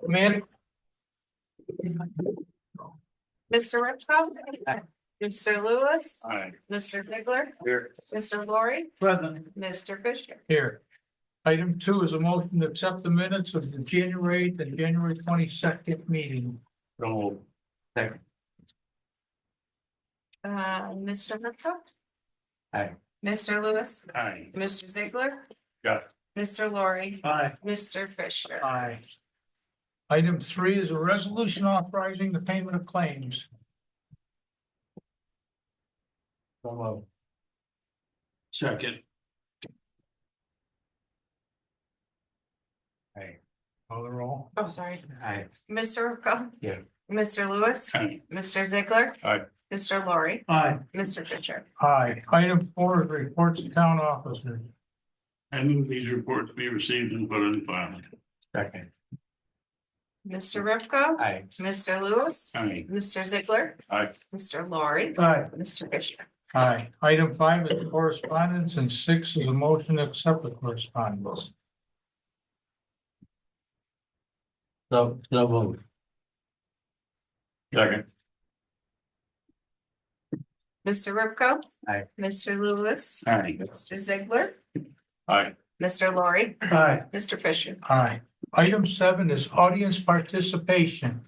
Man, Mr. Ripko. Mr. Lewis. Aye. Mr. Ziegler. Here. Mr. Laurie. present. Mr. Fisher. Here. Item 2 is a motion to accept the minutes of the January 8th and January 22nd meeting. So. Second. Mr. Ripko. Aye. Mr. Lewis. Aye. Mr. Ziegler. Yeah. Mr. Laurie. Aye. Mr. Fisher. Aye. Item 3 is a resolution authorizing the payment of claims. Second. Call the roll. Oh, sorry. Aye. Mr. Ripko. Yeah. Mr. Lewis. Aye. Mr. Ziegler. Aye. Mr. Laurie. Aye. Mr. Fisher. Aye. Item 4 is reports to town officers. I move these reports be received and put in file. Second. Mr. Ripko. Aye. Mr. Lewis. Aye. Mr. Ziegler. Aye. Mr. Laurie. Aye. Mr. Fisher. Aye. Item 5 is correspondence and 6 is a motion to accept the correspondence. So move. Second. Mr. Ripko. Aye. Mr. Lewis. Aye. Mr. Ziegler. Aye. Mr. Laurie. Aye. Mr. Fisher. Aye. Item 7 is audience participation.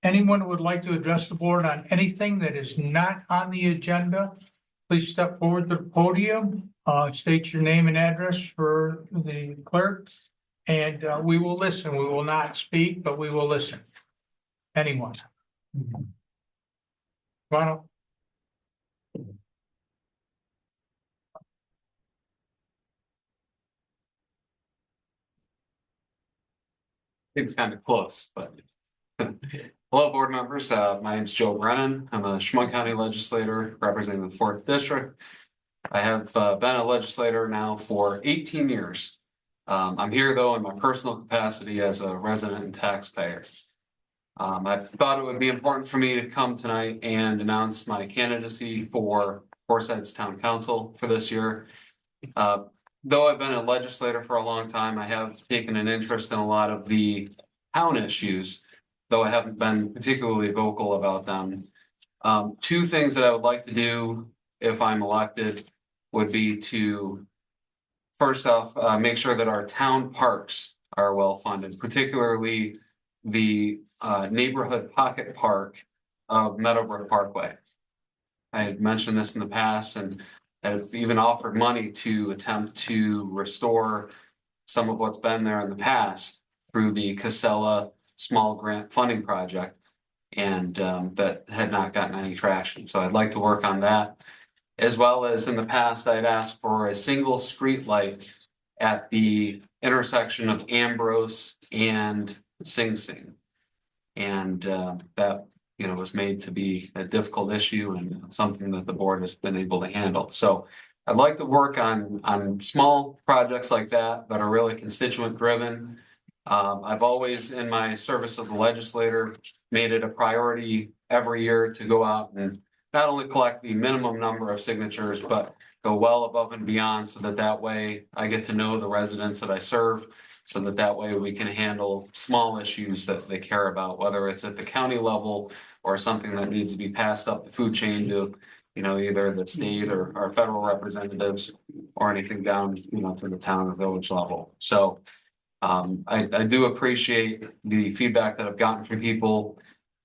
Anyone who would like to address the board on anything that is not on the agenda, please step forward to the podium, state your name and address for the clerk, and we will listen. We will not speak, but we will listen. Anyone? Ronald? It's kind of close, but. Hello, board members. My name is Joe Brennan. I'm a Chemung County legislator representing the 4th District. I have been a legislator now for 18 years. I'm here, though, in my personal capacity as a resident and taxpayer. I thought it would be important for me to come tonight and announce my candidacy for Forsyth's Town Council for this year. Though I've been a legislator for a long time, I have taken an interest in a lot of the town issues, though I haven't been particularly vocal about them. 2 things that I would like to do if I'm elected would be to, first off, make sure that our town parks are well funded, particularly the neighborhood pocket park of Meadowbrook Parkway. I had mentioned this in the past and have even offered money to attempt to restore some of what's been there in the past through the Casella Small Grant Funding Project, and that had not gotten any traction. So I'd like to work on that, as well as in the past I'd asked for a single street light at the intersection of Ambrose and Sing Sing, and that was made to be a difficult issue and something that the board has been able to handle. So I'd like to work on small projects like that are really constituent driven. I've always, in my service as a legislator, made it a priority every year to go out and not only collect the minimum number of signatures, but go well above and beyond so that way I get to know the residents that I serve, so that way we can handle small issues that they care about, whether it's at the county level or something that needs to be passed up the food chain to, either the state or our federal representatives or anything down, to the town or village level. So I do appreciate the feedback that I've gotten from people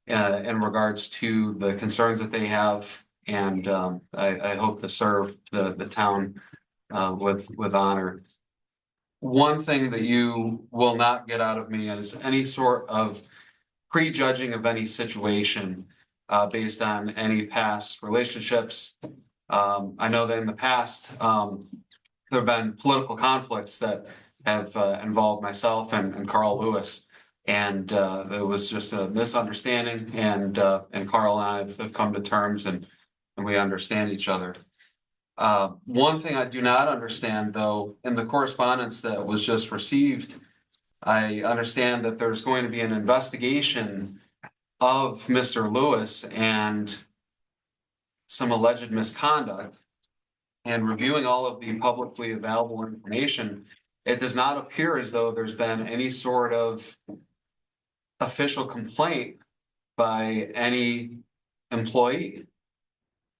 in regards to the concerns that they have, and I hope to serve the town with honor. One thing that you will not get out of me is any sort of prejudging of any situation based on any past relationships. I know that in the past there have been political conflicts that have involved myself and Carl Lewis, and there was just a misunderstanding, and Carl and I have come to terms and we understand each other. One thing I do not understand, though, in the correspondence that was just received, I understand that there's going to be an investigation of Mr. Lewis and some alleged misconduct, and reviewing all of the publicly available information, it does not appear as though there's been any sort of official complaint by any employee,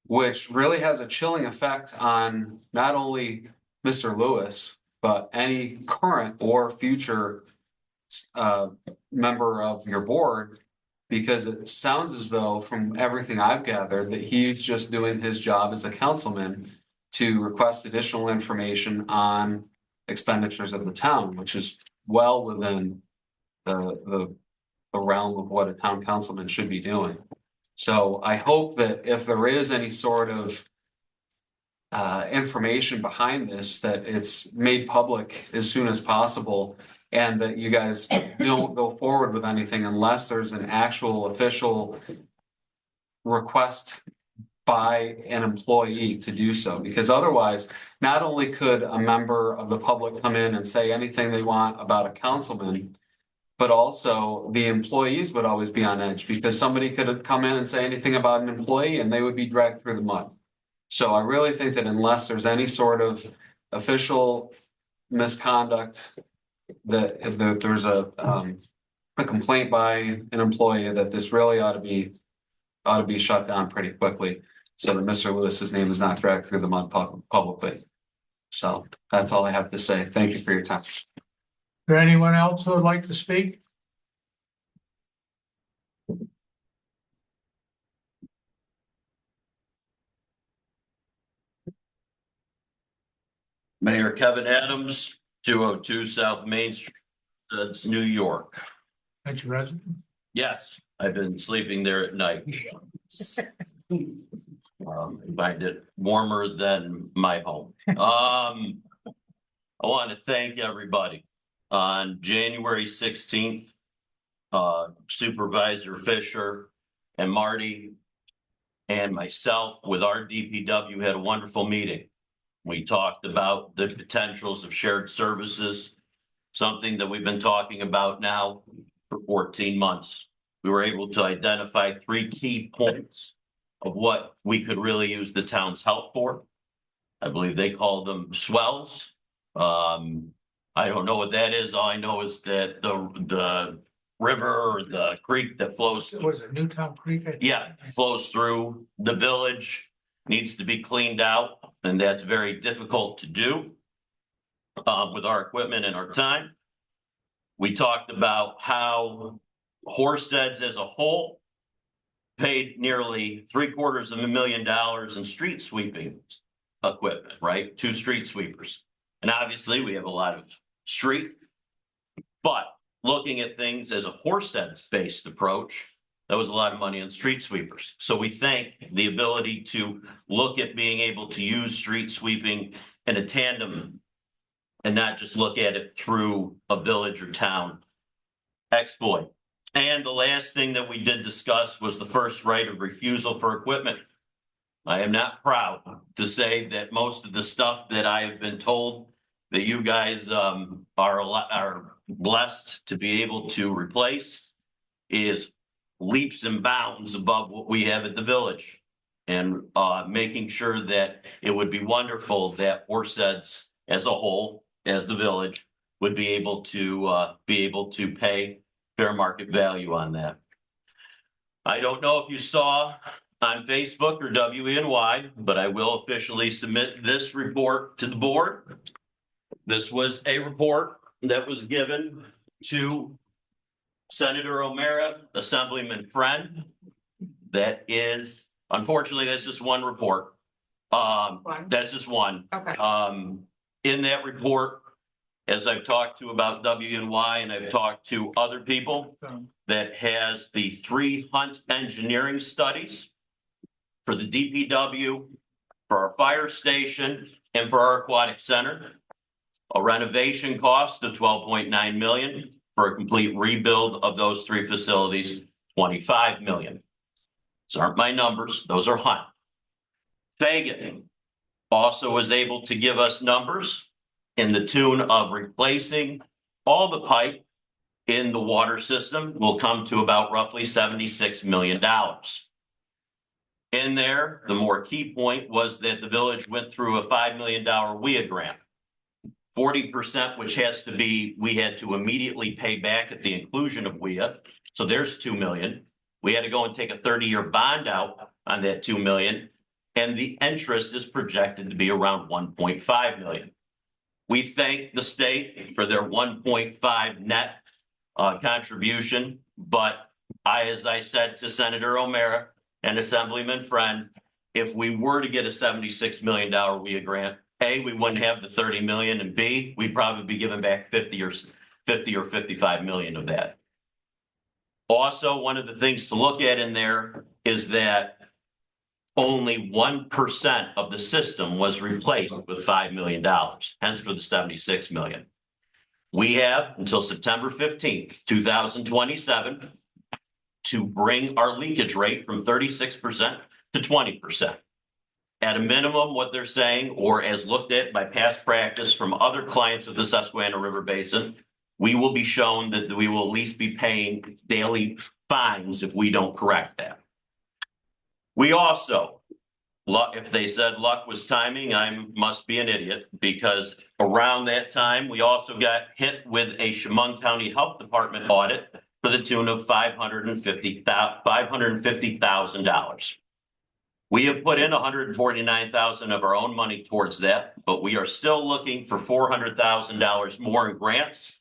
which really has a chilling effect on not only Mr. Lewis, but any current or future member of your board, because it sounds as though, from everything I've gathered, that he's just doing his job as a councilman to request additional information on expenditures of the town, which is well within the realm of what a town councilman should be doing. So I hope that if there is any sort of information behind this, that it's made public as soon as possible, and that you guys don't go forward with anything unless there's an actual official request by an employee to do so. Because otherwise, not only could a member of the public come in and say anything they want about a councilman, but also the employees would always be on edge, because somebody could come in and say anything about an employee and they would be dragged through the mud. So I really think that unless there's any sort of official misconduct, that if there's a complaint by an employee, that this really ought to be shut down pretty quickly, so that Mr. Lewis's name is not dragged through the mud publicly. So that's all I have to say. Thank you for your time. Is there anyone else who would like to speak? Mayor Kevin Adams, 202 South Main Street, that's New York. That's your resident? Yes, I've been sleeping there at night. Find it warmer than my home. I want to thank everybody. On January 16th, Supervisor Fisher and Marty and myself with our DPW had a wonderful meeting. We talked about the potentials of shared services, something that we've been talking about now for 14 months. We were able to identify 3 key points of what we could really use the town's help for. I believe they call them swells. I don't know what that is. All I know is that the river or the creek that flows, Was it Newtown Creek? flows through the village needs to be cleaned out, and that's very difficult to do with our equipment and our time. We talked about how Horseheads as a whole paid nearly $750,000 in street sweeping equipment, right? 2 street sweepers. And obviously we have a lot of street, but looking at things as a Horseheads based approach, that was a lot of money on street sweepers. So we thank the ability to look at being able to use street sweeping in a tandem and not just look at it through a village or town exploit. And the last thing that we did discuss was the first right of refusal for equipment. I am not proud to say that most of the stuff that I have been told that you guys are blessed to be able to replace is leaps and bounds above what we have at the village, and making sure that it would be wonderful that Horseheads as a whole, as the village, would be able to pay fair market value on that. I don't know if you saw on Facebook or WNY, but I will officially submit this report to the board. This was a report that was given to Senator O'Mara, Assemblyman Friend. That is, unfortunately, that's just one report. That's just one. Okay. In that report, as I've talked to about WNY and I've talked to other people, that has the 3 hunt engineering studies for the DPW, for our fire station, and for our aquatic center. A renovation cost of $12.9 million. For a complete rebuild of those 3 facilities, $25 million. Those aren't my numbers, those are Hunt. Fagan also was able to give us numbers in the tune of replacing all the pipe in the water system will come to about roughly $76 million. In there, the more key point was that the village went through a $5 million WIA grant. 40%, which has to be, we had to immediately pay back at the inclusion of WIA. So there's 2 million. We had to go and take a 30-year bond out on that 2 million. And the interest is projected to be around 1.5 million. We thank the state for their 1.5 net contribution, but as I said to Senator O'Mara and Assemblyman Friend, if we were to get a $76 million WIA grant, A, we wouldn't have the 30 million, and B, we'd probably be giving back 50 or 55 million of that. Also, one of the things to look at in there is that only 1% of the system was replaced with $5 million, hence for the 76 million. We have until September 15th, 2027 to bring our leakage rate from 36% to 20%. At a minimum, what they're saying, or as looked at by past practice from other clients of the Susquehanna River Basin, we will be shown that we will at least be paying daily fines if we don't correct that. We also, if they said luck was timing, I must be an idiot, because around that time, we also got hit with a Chemung County Health Department audit for the tune of $550,000. We have put in $149,000 of our own money towards that, but we are still looking for $400,000 more in grants.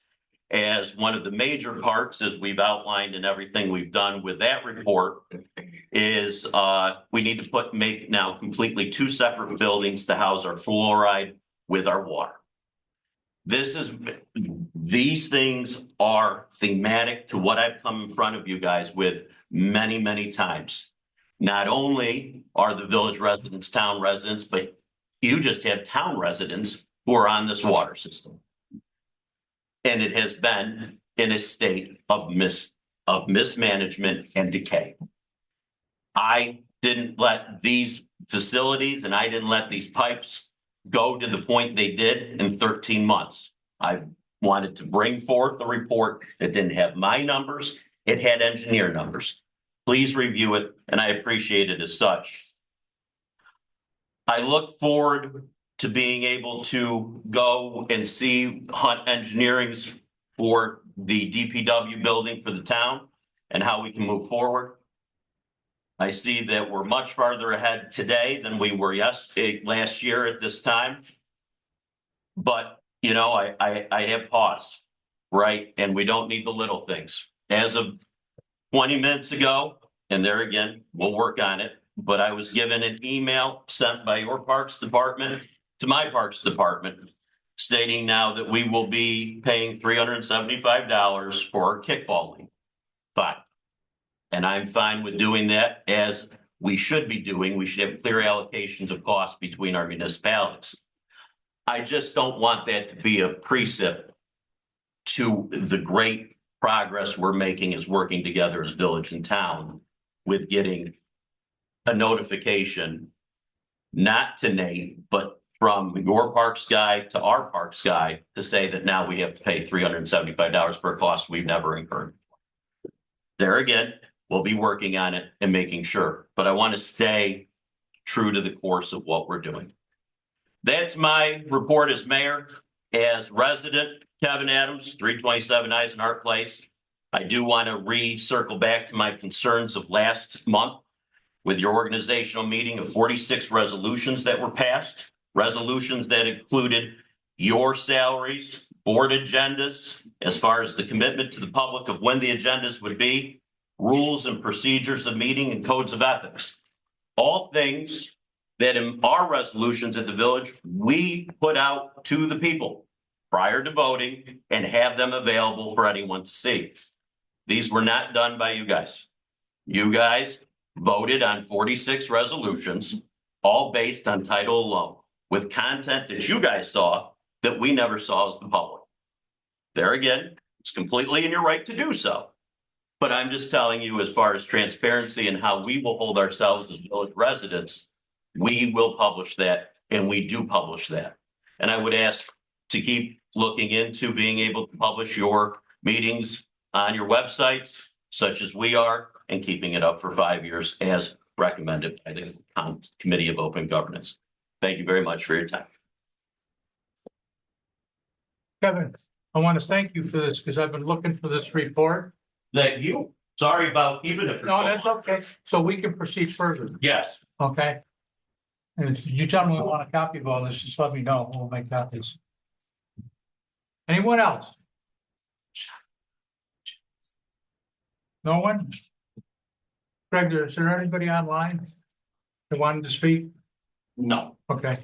As one of the major parts, as we've outlined in everything we've done with that report, is we need to make now completely 2 separate buildings to house our fluoride with our water. These things are thematic to what I've come in front of you guys with many, many times. Not only are the village residents town residents, but you just have town residents who are on this water system. And it has been in a state of mismanagement and decay. I didn't let these facilities and I didn't let these pipes go to the point they did in 13 months. I wanted to bring forth a report that didn't have my numbers. It had engineer numbers. Please review it, and I appreciate it as such. I look forward to being able to go and see Hunt Engineering's for the DPW building for the town and how we can move forward. I see that we're much farther ahead today than we were last year at this time. But, you know, I have pause, right? And we don't need the little things. As of 20 minutes ago, and there again, we'll work on it, but I was given an email sent by your Parks Department to my Parks Department stating now that we will be paying $375 for our kickball league. Fine. And I'm fine with doing that, as we should be doing. We should have clear allocations of costs between our municipalities. I just don't want that to be a precip to the great progress we're making as working together as village and town with getting a notification, not to Nate, but from your parks guy to our parks guy to say that now we have to pay $375 for a cost we've never incurred. There again, we'll be working on it and making sure, but I want to stay true to the course of what we're doing. That's my report as mayor. As resident, Kevin Adams, 327 Eisenhart Place. I do want to circle back to my concerns of last month with your organizational meeting of 46 resolutions that were passed, resolutions that included your salaries, board agendas, as far as the commitment to the public of when the agendas would be, rules and procedures of meeting and codes of ethics. All things that in our resolutions at the village, we put out to the people prior to voting and have them available for anyone to see. These were not done by you guys. You guys voted on 46 resolutions, all based on title alone, with content that you guys saw that we never saw as the public. There again, it's completely in your right to do so. But I'm just telling you, as far as transparency and how we will hold ourselves as village residents, we will publish that, and we do publish that. And I would ask to keep looking into being able to publish your meetings on your websites, such as we are, and keeping it up for 5 years as recommended by the Committee of Open Governance. Thank you very much for your time. Kevin, I want to thank you for this because I've been looking for this report. Thank you. Sorry about keeping it. for No, so that's long. okay. So we can proceed further, Yes, okay? And if you tell me you want a copy of all this, just let me know. We'll make copies. Anyone else? No one? Greg, is there anybody online that wanted to speak? no. Okay.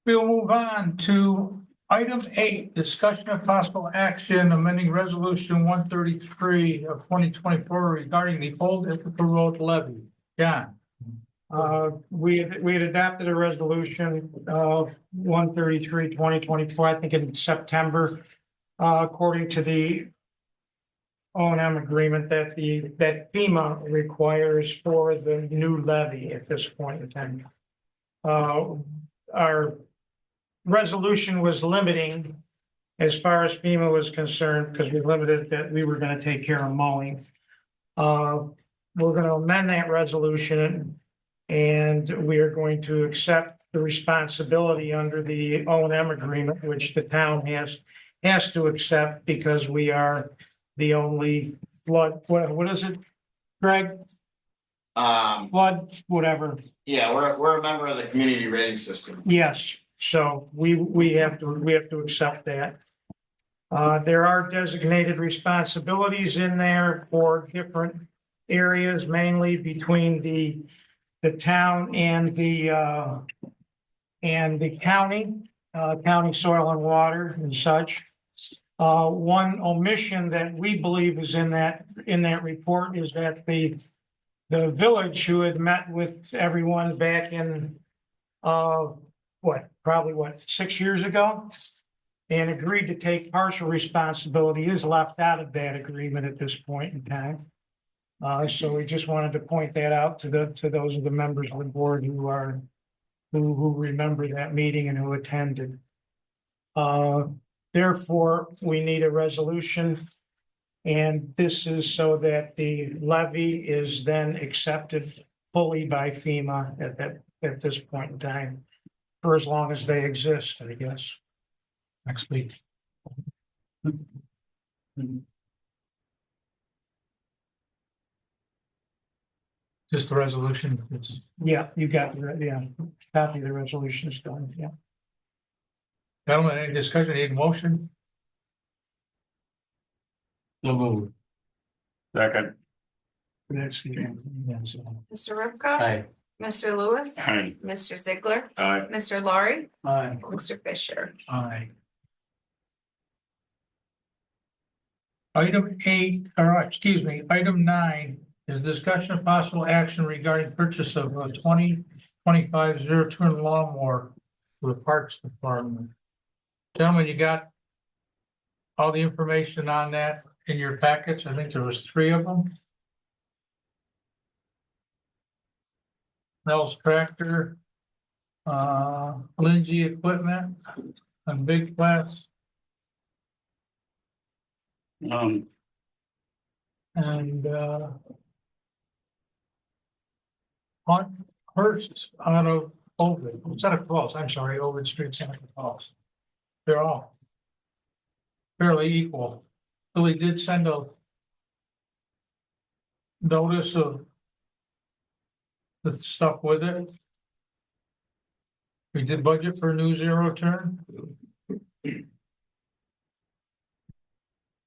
We'll move on to item 8, discussion of possible action amending resolution 133 of 2024 regarding the old Ithaca Road levy. John? We had adopted a resolution of 133/2024, I think in September. According to the O&M agreement that FEMA requires for the new levy at this point in time. Our resolution was limiting as far as FEMA was concerned, because we limited that we were gonna take care of mowing. We're gonna amend that resolution, and we are going to accept the responsibility under the O&M agreement, which the town has to accept, because we are the only flood, what is it, Greg? Flood, whatever. Yeah, we're a member of the community rating system. Yes, so we have to accept that. There are designated responsibilities in there for different areas, mainly between the town and the county, county soil and water and such. One omission that we believe is in that report is that the village, who had met with everyone back in probably 6 years ago, and agreed to take partial responsibility, is left out of that agreement at this point in time. So we just wanted to point that out to those of the members of the board who remember that meeting and who attended. Therefore, we need a resolution. And this is so that the levy is then accepted fully by FEMA at this point in time, for as long as they exist, I guess. Next week. Just the resolution. Yeah, you got copy of the resolution is done, yeah. Gentlemen, any discussion, need a motion? Second. That's the. Mr. Rivka. Aye. Mr. Lewis. Aye. Mr. Ziegler. Aye. Mr. Laurie. Aye. Mr. Fisher. Aye. Item 8, or excuse me, item 9 is discussion of possible action regarding purchase of a 2025 zero-turn lawnmower for the Parks Department. Gentlemen, you got all the information on that in your packets? I think there was 3 of them. Nels Tractor, Lindsay Equipment, and Big Flats, and Hurst out of Ovid, Santa Claus, I'm sorry, Ovid Street, Santa Claus. They're all fairly equal. Billy did send a notice of the stuff with it. We did budget for a new zero turn.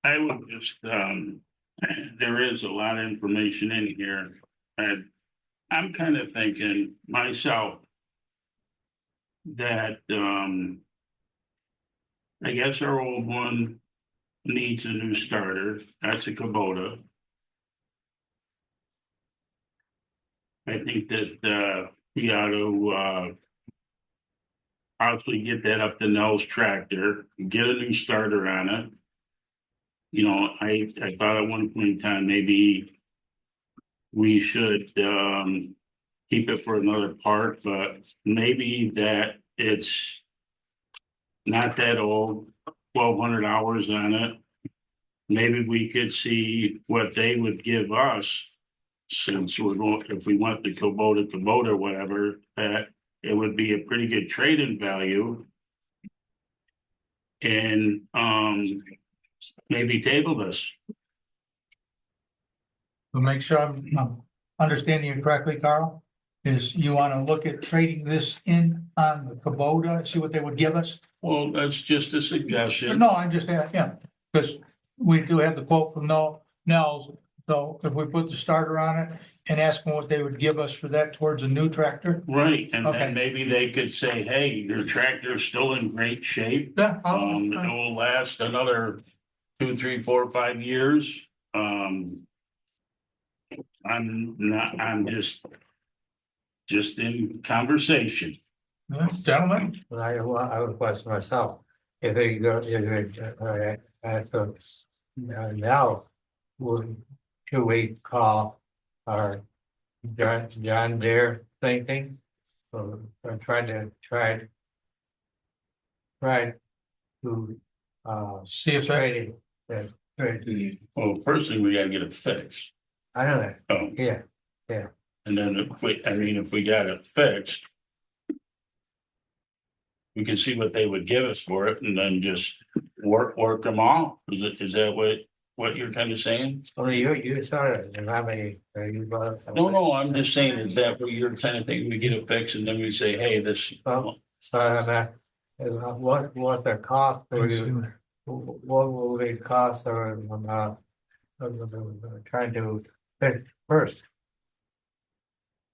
I would just, there is a lot of information in here, and I'm kind of thinking myself that, I guess our old one needs a new starter. That's a Kubota. I think that, we ought to, possibly get that up to Nels Tractor, get a new starter on it. You know, I thought at one point in time, maybe we should keep it for another part, but maybe that it's not that old, 1,200 hours on it. Maybe we could see what they would give us, since we're going, if we want the Kubota, whatever, that it would be a pretty good trade-in value. And maybe table this. to make sure I'm understanding you correctly, Carl, is you want to look at trading this in on the Kubota, see what they would give us? Well, that's just a suggestion. No, I'm just, yeah, because we do have the quote from Nels, so if we put the starter on it and ask them what they would give us for that towards a new tractor. Right, and Okay. then maybe they could say, hey, your tractor's still in great shape. Yeah. It will last another 2, 3, 4, 5 years. I'm just in conversation. Gentlemen, I would question myself, if they go, now, should we call our John Deere thinking? Or try to, see if that, trade it, Well, first thing, we gotta get it fixed. I don't know, Oh, yeah, and then if we got it fixed, we can see what they would give us for it and then just work them off. Is that what you're kind of saying? only you started, and how many, you brought up? No, I'm just saying, is that what you're kind of thinking? We get it fixed and then we say, hey, this. So, what the cost for you, what will the cost or, trying to pick first?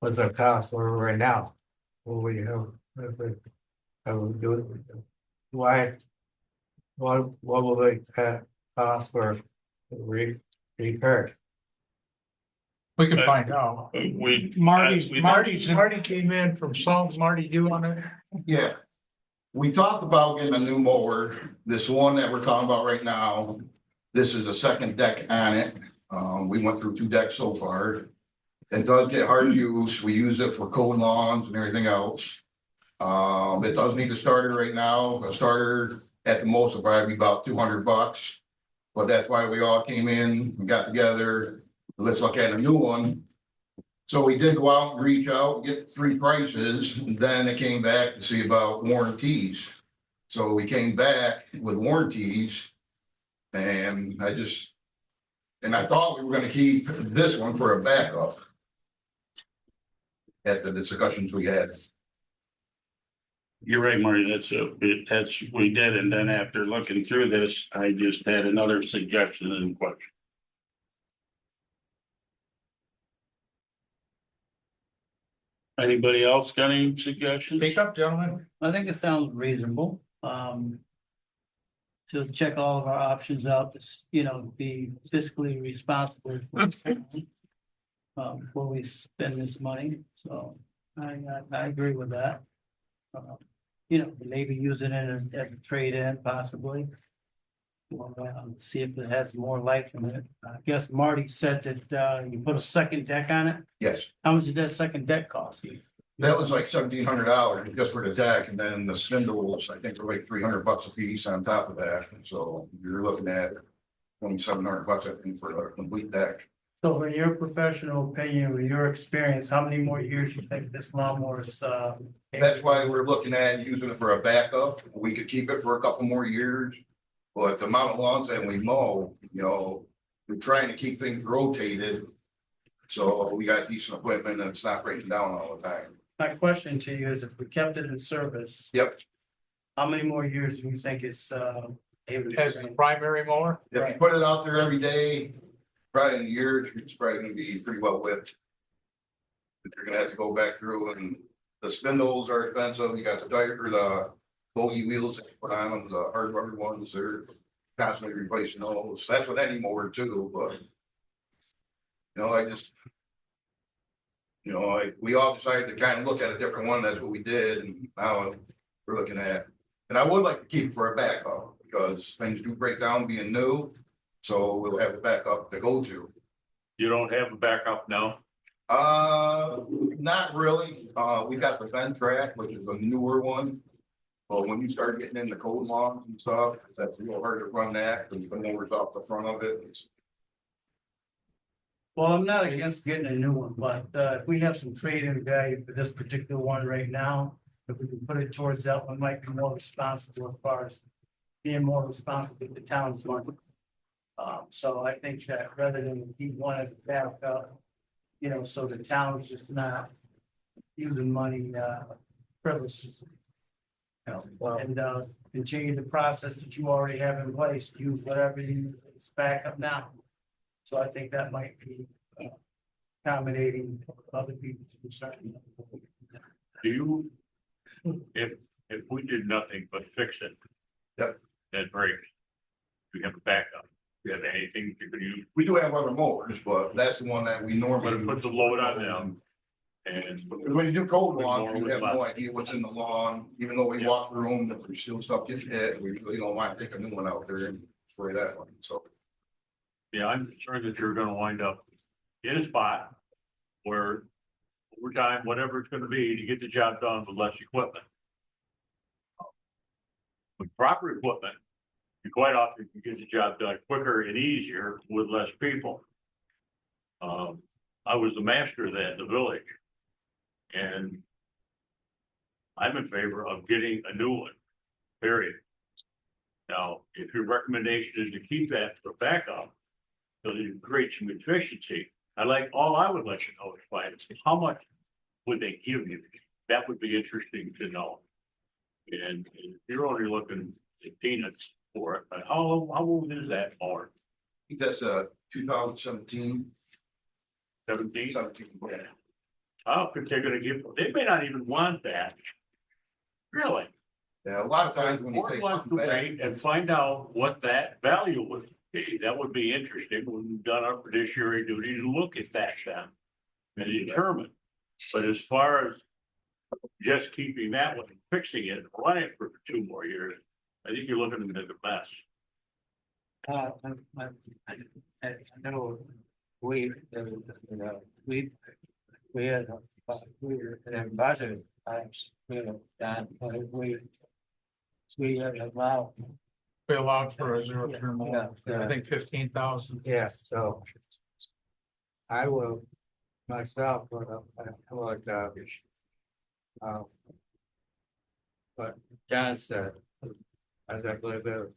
What's the cost for right now? Will we have, I will do it, why? What will the cost for repair? we can find out. Marty came in from Psalms. Marty, do you want to? Yeah. We talked about getting a new mower, this one that we're talking about right now. This is a second deck on it. We went through 2 decks so far. It does get hard use. We use it for cold lawns and everything else. It does need a starter right now. A starter at the most will probably be about $200. But that's why we all came in and got together. Let's look at a new one. So we did go out and reach out and get 3 prices, and then it came back to see about warranties. So we came back with warranties. And I thought we were gonna keep this one for a backup. At the discussions we had. You're right, Marty, that's we did, and then after looking through this, I just had another suggestion and question. Anybody else got any suggestions? Speak up, gentlemen. I think it sounds reasonable, to check all of our options out, be fiscally responsible for before we spend this money, so I agree with that. Maybe using it as a trade-in possibly. See if it has more life in it. I guess Marty said that you put a second deck on it. Yes, How much did that second deck cost you? that was like $1,700 just for the deck, and then the spindles, I think, were like $300 a piece on top of that. So you're looking at $2,700, I think, for a complete deck. So in your professional opinion, with your experience, how many more years you think this lawnmower is? That's why we're looking at using it for a backup. We could keep it for a couple more years. But the amount of lawns that we mow, we're trying to keep things rotated. So we got decent equipment and it's not breaking down all the time. My question to you is, if we kept it in service, Yep, how many more years do you think it's able to? As the primary mower, if you put it out there every day, probably in a year, it's probably gonna be pretty well whipped. But you're gonna have to go back through, and the spindles are expensive. You got the tire or the bogey wheels that you put on them, the hard rubber ones, they're constantly replacing those. That's with any mower too, but. We all decided to kind of look at a different one. That's what we did, and now we're looking at. And I would like to keep it for a backup, because things do break down being new. So we'll have a backup to go to. You don't have a backup now? Not really. We got the Ventrac, which is a newer one. But when you start getting into cold lawns and stuff, that's a little hard to run that, because the motor's off the front of it. Well, I'm not against getting a new one, but if we have some trade-in value for this particular one right now, if we can put it towards that one, might be more responsible as far as being more responsible with the town's money. So I think that rather than he wanted to back up, you know, so the town's just not using money, privileges. You know, and, continue the process that you already have in place, use whatever you, it's back up now. So I think that might be accommodating other people's concern. Do you, if we did nothing but fix it? Yep. That breaks. We have a backup. Do you have anything you could use? We do have other mowers, but that's the one that we normally. But it puts a load on them. And When you do cold lawns, you have no idea what's in the lawn, even though we walk through them, if there's still stuff getting hit, we really don't want to take a new one out there and spray that one, so. yeah, I'm concerned that you're gonna wind up in a spot where over time, whatever it's gonna be, to get the job done with less equipment. With proper equipment, you quite often can get the job done quicker and easier with less people. I was the master of that in the village. And I'm in favor of getting a new one, period. Now, if your recommendation is to keep that for backup, so that you create some efficiency, all I would let you know is how much would they give you? That would be interesting to know. And if you're only looking at peanuts for it, but how old is that mower? I think that's 2017. 17? 17, yeah. How could they gonna give, they may not even want that. Really? Yeah, a lot of times when you Or take want something to back, wait and find out what that value would be. That would be interesting when we've done our fiduciary duty to look at that then. And determine, but as far as just keeping that one, and fixing it, and running it for 2 more years, I think you're looking at a mess. I know we, you know, we had, we were in budget, we have done, we have allowed. We allowed for a zero turn mower, Yeah. I think 15,000. Yes, so. I will myself, but I would, but John said, as I believe it,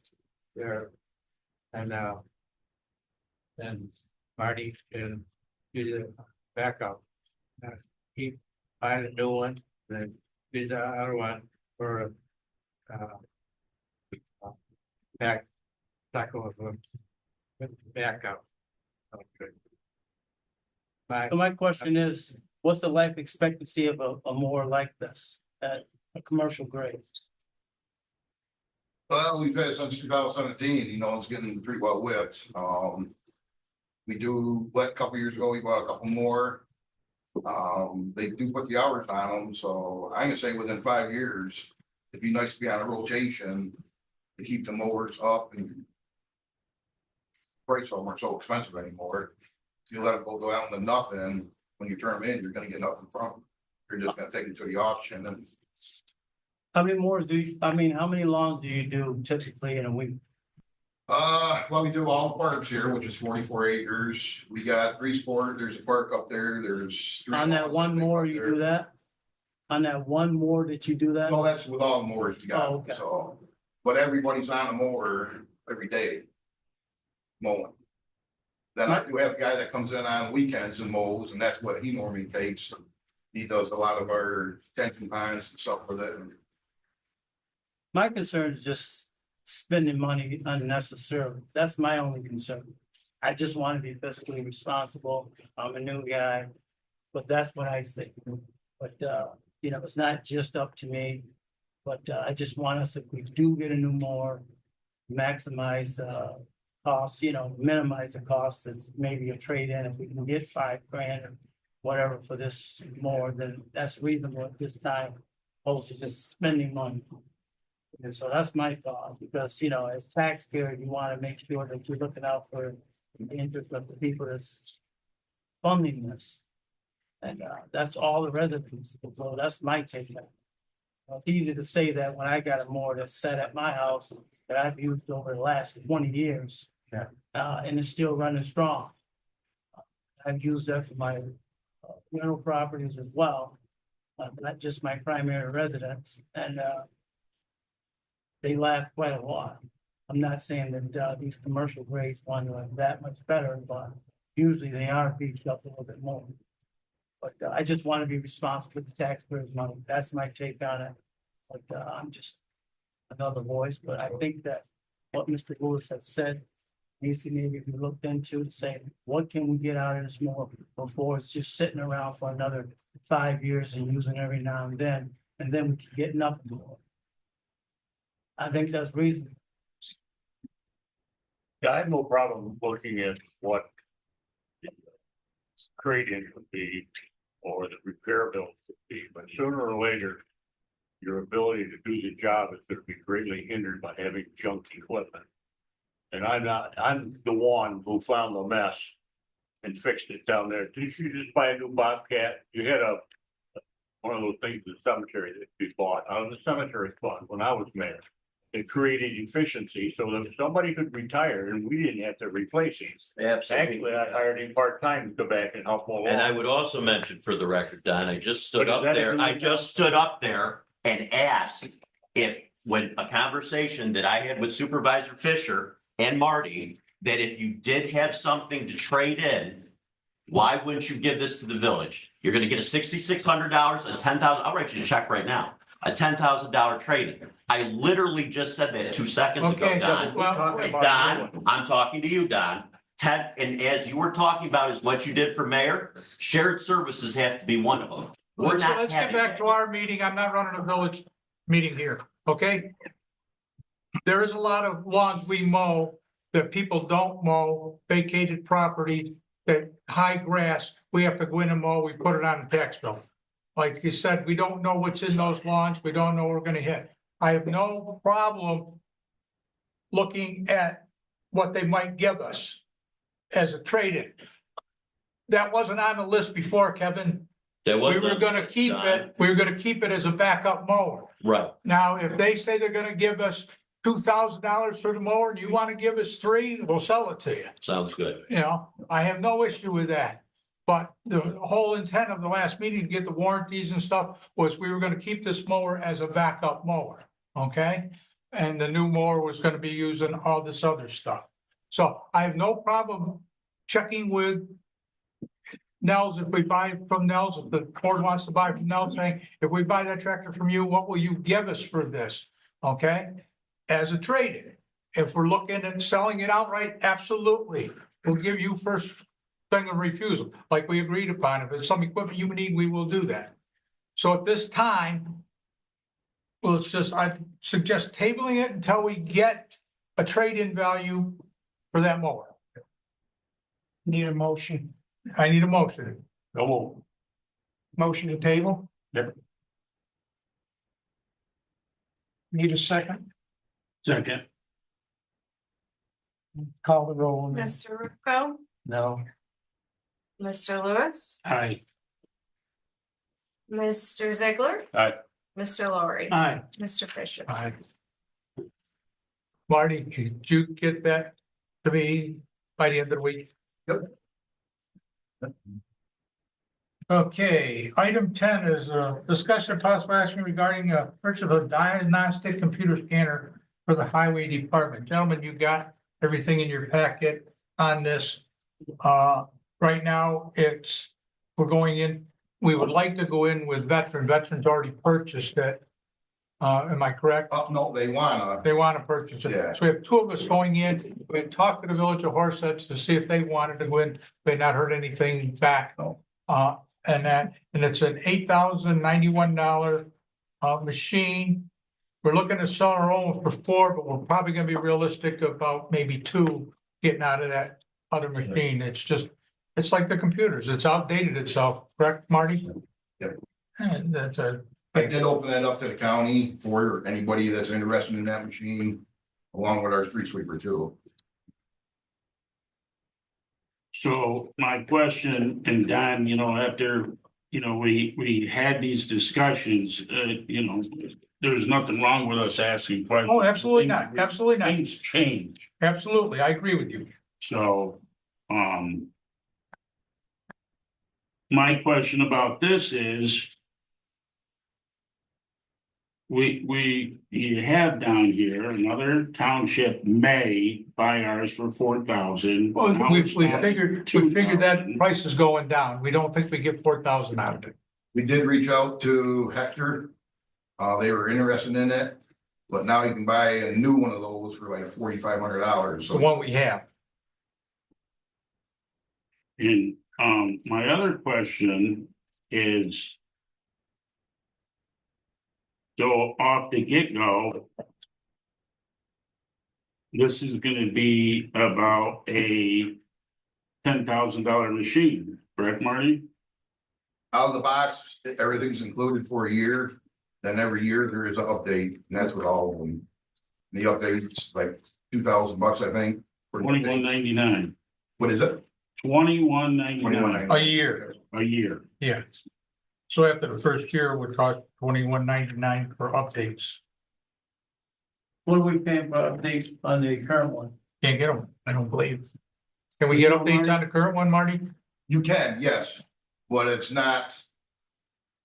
there, and then Marty can do the backup. Keep buying a new one, then use the other one for tackle of backup. Okay. Bye. So my question is, what's the life expectancy of a mower like this at a commercial grade? well, we've had since 2017, you know, it's getting pretty well whipped. We do, a couple years ago, we bought a couple more. They do put the hours on them, so I'm gonna say within 5 years, it'd be nice to be on a rotation to keep the mowers up and price of them are so expensive anymore. If you let it go down to nothing, when you turn them in, you're gonna get nothing from them. You're just gonna take them to the auction and How many more how many lawns do you do typically in a week? well, we do all the parks here, which is 44 acres. We got 3 sport, there's a park up there, there's. 3 On that lawns, I one think, more, up you there. do that? On that one more that you do that? No, that's with all the mowers Oh, together, okay. so, but everybody's on a mower every day. Mowing. Then I do have a guy that comes in on weekends and mows, and that's what he normally takes. He does a lot of our tension pines and stuff with it. My concern is just spending money unnecessarily. That's my only concern. I just want to be fiscally responsible. I'm a new guy, but that's what I say. But, you know, it's not just up to me. But I just want us, if we do get a new mower, maximize costs, you know, minimize the costs as maybe a trade-in. If we can get $5 grand or whatever for this mower, then that's reasonable at this time, opposed to just spending money. And so that's my thought, because, you know, as taxpayer, you want to make sure that you're looking out for the interest of the people that's funding this. And that's all the residents, so that's my take on it. It's easy to say that when I got a mower that's set at my house that I've used over the last 20 years. Yeah. And it's still running strong. I've used that for my rental properties as well, not just my primary residence, and they last quite a while. I'm not saying that, these commercial grades ones are that much better, but usually they are beefed up a little bit more. But I just want to be responsible for the taxpayers' money. That's my take on it. But I'm just another voice, but I think that what Mr. Lewis has said needs to maybe be looked into to say, what can we get out of this more before it's just sitting around for another 5 years and using every now and then we can get nothing more. I think that's reasonable. Yeah, I have no problem looking at what the trade-in would be or the repair bill would be, but sooner or later, your ability to do the job is gonna be greatly hindered by having junk equipment. And I'm the one who found the mess and fixed it down there. Did you just buy a new Bobcat? You had one of those things in the cemetery that we bought out of the cemetery fund when I was mayor. It created efficiency so that somebody could retire and we didn't have to replace him. Actually, I hired him part-time to go back and help mow And I lawn. would also mention for the record, Don, I just stood But is up that a there, new I account? just stood up there and asked if, when a conversation that I had with Supervisor Fisher and Marty, that if you did have something to trade in, why wouldn't you give this to the village? You're gonna get a $6,600, a $10,000, I'll write you a check right now, a $10,000 trade-in. I literally just said that 2 seconds ago, Okay, Don. well, Hey, Don, I'm talking to you, Don. Ted, and as you were talking about is what you did for mayor, shared services have to be one of them. We're not let's get having back that. to our meeting. I'm not running a village meeting here, okay? There is a lot of lawns we mow that people don't mow, vacated property, that high grass, we have to go in and mow, we put it on the tax bill. Like you said, we don't know what's in those lawns, we don't know what we're gonna hit. I have no problem looking at what they might give us as a trade-in. That wasn't on the list before, Kevin. There was We were none, gonna keep Don. it, we were gonna keep it as a backup mower. Right, Now, if they say they're gonna give us $2,000 for the mower and you wanna give us $3,000, we'll sell it to you. sounds good. You know, I have no issue with that. But the whole intent of the last meeting to get the warranties and stuff was we were gonna keep this mower as a backup mower, okay? And the new mower was gonna be using all this other stuff. So I have no problem checking with Nels, if we buy from Nels, if the board wants to buy from Nels, saying, if we buy that tractor from you, what will you give us for this? Okay, as a trade-in. If we're looking at selling it outright, absolutely. We'll give you first thing of refusal, like we agreed upon. If it's some equipment you need, we will do that. So at this time, well, it's just, I suggest tabling it until we get a trade-in value for that mower. Need a motion, I need a motion. No, motion to table? Yep. Need a second? second, Call the roll on that. Mr. Ruffo, No, Mr. Lewis, aye. Mr. Ziegler. Aye. Mr. Laurie, Aye. Mr. Fisher. Aye. Marty, could you get that to me by the end of the week? Yep. Okay, item 10 is a discussion of possible action regarding a purchase of a diagnostic computer scanner for the highway department. Gentlemen, you got everything in your packet on this. Right now, we're going in, we would like to go in with veterans already purchased it. Am I correct? No, they wanna, They want to purchase it. Yeah. So we have 2 of us going in. We talked to the village of Horseheads to see if they wanted to go in. They had not heard anything back. No. And it's an $8,091 machine. We're looking at selling our own for 4, but we're probably gonna be realistic about maybe 2 getting out of that other machine. It's like the computers. It's outdated itself, correct, Marty? Yep. And that's a. I did open that up to the county for anybody that's interested in that machine, along with our street sweeper too. So my question, and Don, after, we had these discussions, there's nothing wrong with us asking questions. Oh, absolutely not. Absolutely not. Things change, Absolutely. I agree with you. so, my question about this is, you have down here, another township may buy ours for 4,000. Well, Now we it's figured, that price is going down. We don't think we get 4,000 out of it. We did reach out to Hector. They were interested in it, but now you can buy a new one of those for like $4,500. The So one we have. And, my other question is. So off the get-go. This is gonna be about a $10,000 machine, correct, Marty? out of the box, everything's included for a year. Then every year there is an update, and that's what all of them. The update's like $2,000, I think. for the update. $21.99. What is it? $21.99 A year, a year. yeah. So after the first year, it would cost $21.99 for updates. What are we paying for updates on the current one? Can't get them, I don't believe. Can we get updates on the current one, Marty? You can, yes, but it's not.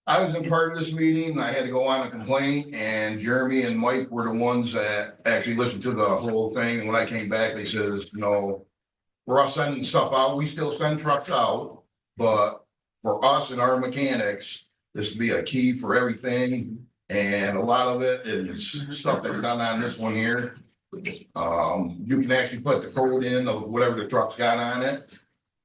I was in part of this meeting, I had to go on a complaint, and Jeremy and Mike were the ones that actually listened to the whole thing, and when I came back, they says, no. We're all sending stuff out, we still send trucks out, but for us and our mechanics, this would be a key for everything. And a lot of it is stuff that's done on this one here. You can actually put the code in of whatever the truck's got on it.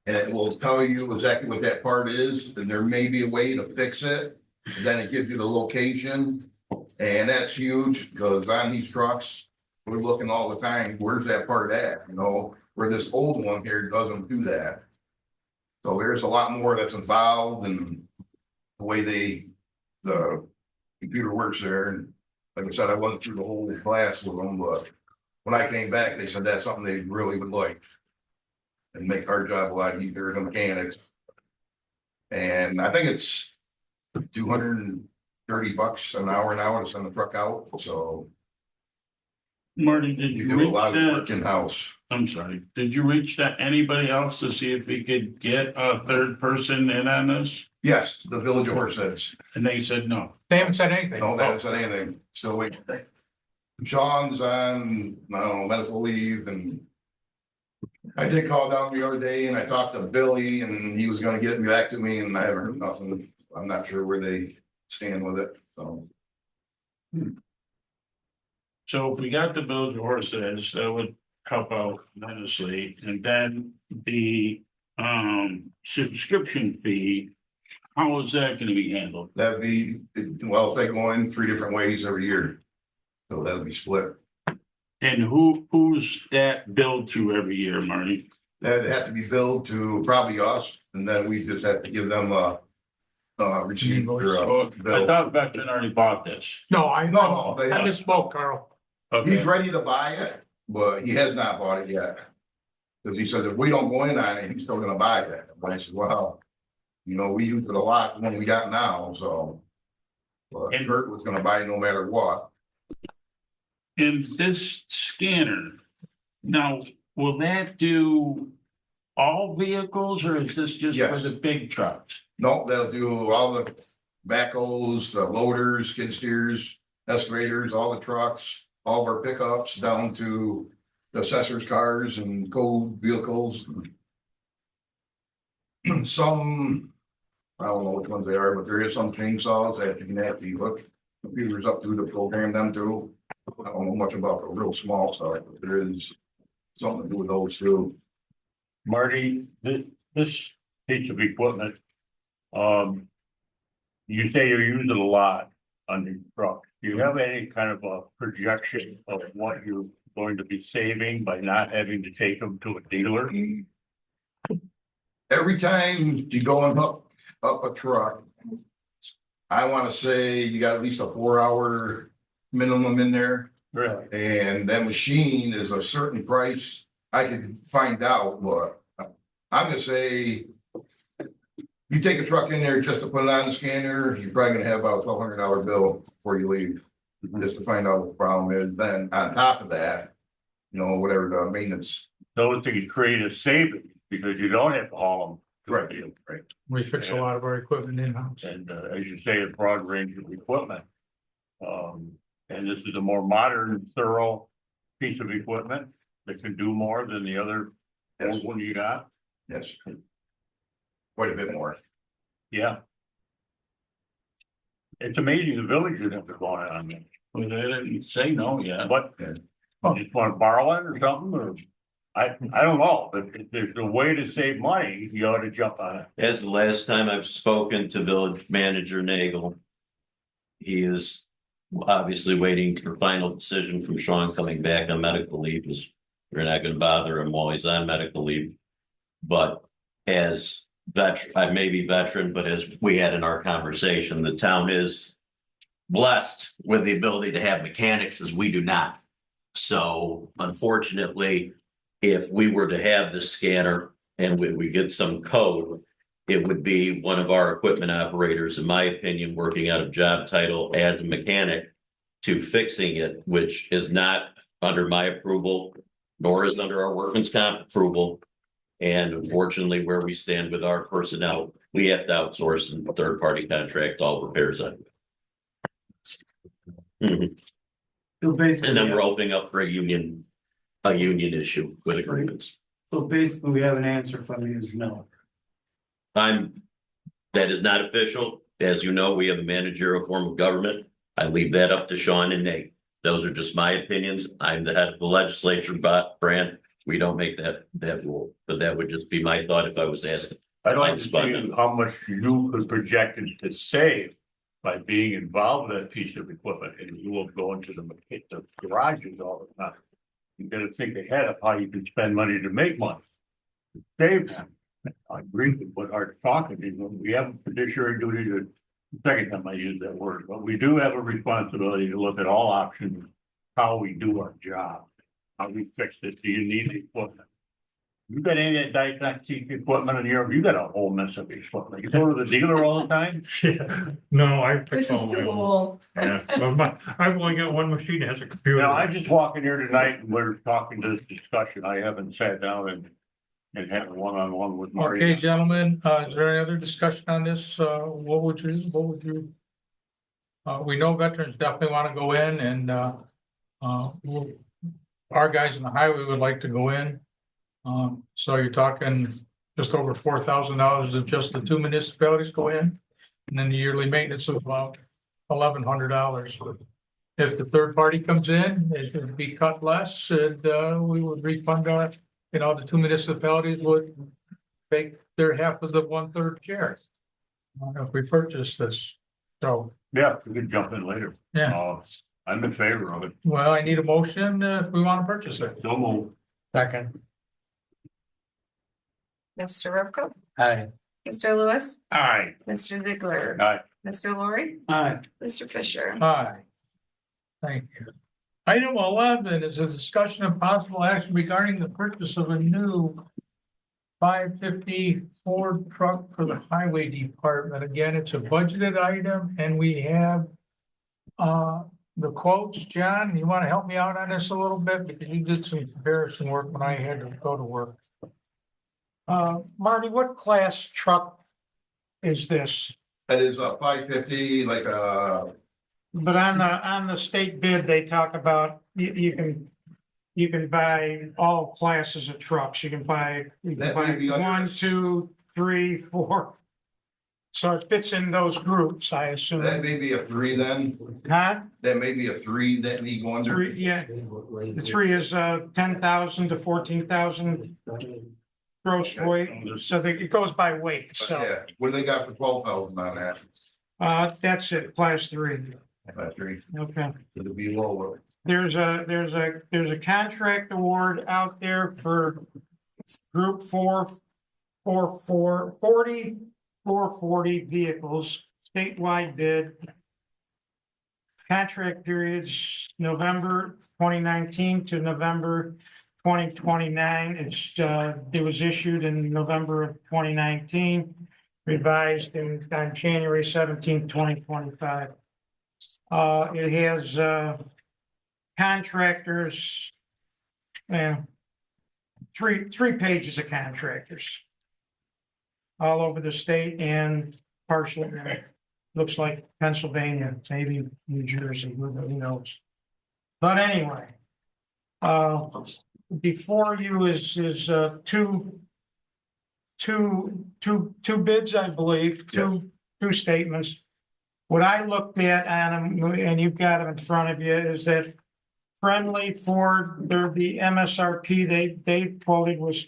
And it will tell you exactly what that part is, and there may be a way to fix it. And then it gives you the location, and that's huge, because on these trucks, we're looking all the time, where's that part at, you know? Where this old one here doesn't do that. So there's a lot more that's involved in the way the computer works there. And like I said, I wasn't through the whole class with them, but when I came back, they said that's something they really would like. And make our job a lot easier, the mechanics. And I think it's $230 an hour now to send the truck out, so Marty, did you you do a reach lot of work that? in-house. I'm sorry, did you reach that anybody else to see if we could get a third person in on this? Yes, the Village of Horseheads. And they said no. They haven't said anything. No, they haven't said anything, still waiting. Sean's on, I don't know, medical leave, and I did call down the other day and I talked to Billy and he was gonna get me back to me, and I haven't heard nothing. I'm not sure where they stand with it, so. So if we got the Village of Horses, that would help out tremendously, and then the subscription fee. How is that gonna be handled? That'd be, well, if they go in 3 different ways every year. So that'll be split. And who's that billed to every year, Marty? That'd have to be billed to probably us, and then we just have to give them a receipt or Oh, a I bill. thought Vector already bought this. No, No, they- I misspoke, Carl. Okay, He's ready to buy it, but he has not bought it yet. Cause he said if we don't go in on it, he's still gonna buy it. And I said, well, you know, we use it a lot when we got now, so. But And- Kurt was gonna buy no matter what. and this scanner, now, will that do all vehicles, or is this just for Yes. the big trucks? No, that'll do all the backhoes, the loaders, skid steers, excavators, all the trucks, all of our pickups down to the assessor's cars and code vehicles. Some, I don't know which ones they are, but there is some chainsaws that you can actually hook computers up to program them to. I don't know much about the real small stuff, but there is something to do with those too. Marty, this piece of equipment, you say you use it a lot on your truck. Do you have any kind of a projection of what you're going to be saving by not having to take them to a dealer? Every time you go and hook up a truck, I wanna say you got at least a 4-hour minimum in there. Really? And that machine is a certain price. I could find out, but I'm gonna say. You take a truck in there just to put it on the scanner, you're probably gonna have about a $1,200 bill before you leave. Just to find out what the problem is, then on top of that, you know, whatever the maintenance. Those things create a savings because you don't have to haul them. Right. Right. We fix a lot of our equipment in-house. And as you say, a broad range of equipment. And this is a more modern, thorough piece of equipment that can do more than the other old one you got. Yes. Quite a bit more. Yeah. It's amazing the village didn't have to go on it. Well, they didn't say no yet. But Yeah. you just want to borrow it or something, or I don't know, but if there's a way to save money, you ought to jump on it. As the last time I've spoken to village manager Nagel, he is obviously waiting for final decision from Sean coming back on medical leave, because we're not gonna bother him while he's on medical leave. But as I may be veteran, but as we had in our conversation, the town is blessed with the ability to have mechanics as we do not. So unfortunately, if we were to have this scanner and we get some code, it would be one of our equipment operators, in my opinion, working out of job title as a mechanic to fixing it, which is not under my approval, nor is under our workman's comp approval. And unfortunately, where we stand with our personnel, we have to outsource and third-party contract all repairs on it. Mhm. So basically, And then we're opening up for a union issue with agreements. we have an answer from you is no. That is not official. As you know, we have a managerial form of government. I leave that up to Sean and Nate. Those are just my opinions. I'm the head of the legislature, but Brand, we don't make that rule, but that would just be my thought if I was asking. I'd like to see how much you could project to save by being involved with that piece of equipment, and you will go into the garages all the time. You gotta think ahead of how you can spend money to make money. Save them. I agree with what Art's talking, we have a fiduciary duty to, second time I use that word, but we do have a responsibility to look at all options. How we do our job, how we fix this, do you need the equipment? You got any of that diagnostic equipment in here, you got a whole mess of equipment, you go to the dealer all the time? Yeah, no, I. This is too old. Yeah, well, I've only got one machine that has a computer. Now, I just walk in here tonight and we're talking to this discussion, I haven't sat down and had a one-on-one with Marty. Okay, gentlemen, is there any other discussion on this? What would you? We know veterans definitely want to go in and, our guys in the highway would like to go in. So you're talking just over $4,000 if just the two municipalities go in. And then the yearly maintenance of about $1,100. If the third party comes in, it would be cut less, and, we would refund our, the two municipalities would take their half of the 1/3 share. If we purchase this, so, Yeah, we can jump in later. yeah, I'm in favor of it, well, I need a motion, if we want to purchase it. don't move. Second. Mr. Repko, Aye. Mr. Lewis, Aye. Mr. Ziegler, Aye. Mr. Laurie, Aye. Mr. Fisher. Aye. Thank you. Item 11 is a discussion of possible action regarding the purchase of a new 550 Ford truck for the highway department. Again, it's a budgeted item and we have the quotes. John, you want to help me out on this a little bit because you did some comparison work when I had to go to work. Marty, what class truck is this? That is a 550, like But on the state bid, they talk about you can buy all classes of trucks. You can buy That may be under 1, this. 2, 3, 4. So it fits in those groups, I that assume. may be a 3 then. Huh? That may be a 3 that need go under. Three, yeah. The 3 is 10,000 to 14,000 gross weight. So it goes by weight. So Yeah, what do they got for 12,000 on that? that's it, class 3. That 3, Okay. it'll be lower. There's a contract award out there for group 440 vehicles, statewide bid. Contract periods November 2019 to November 2029. It was issued in November of 2019, revised on January 17, 2025. It has contractors, three pages of contractors all over the state and partially looks like Pennsylvania, maybe New Jersey, who knows? But anyway. Before you is two bids, I believe, two statements. What I looked at on them, and you've got them in front of you, is that Friendly Ford, they're the MSRP they quoted was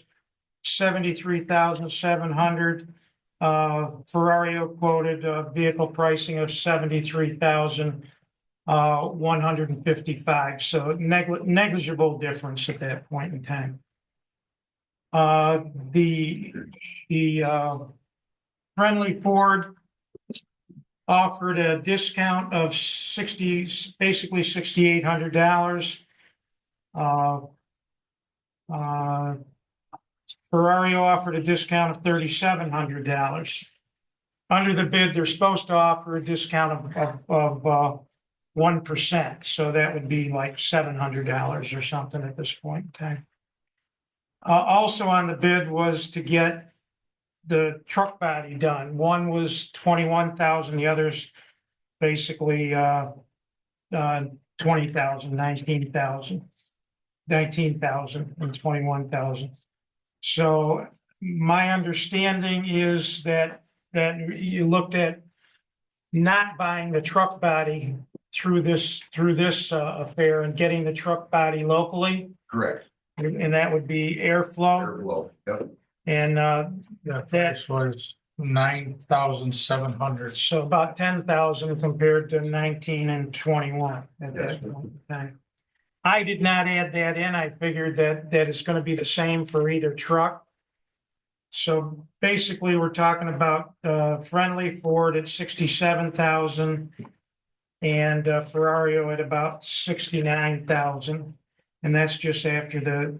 73,700. Ferrario quoted a vehicle pricing of 73,155. So negligible difference at that point in time. The Friendly Ford offered a discount of basically $6,800. Ferrario offered a discount of $3,700. Under the bid, they're supposed to offer a discount of 1%, so that would be like $700 or something at this point in time. Also on the bid was to get the truck body done. One was 21,000, the others basically 20,000, 19,000 and 21,000. So my understanding is that you looked at not buying the truck body through this affair and getting the truck body locally, Correct. and that would be Airflow. Airflow, yep. And That price was 9,700. so about 10,000 compared to 19 and 21 at that point in time. I did not add that in. I figured that it's going to be the same for either truck. So basically, we're talking about Friendly Ford at 67,000 and Ferrario at about 69,000, and that's just after the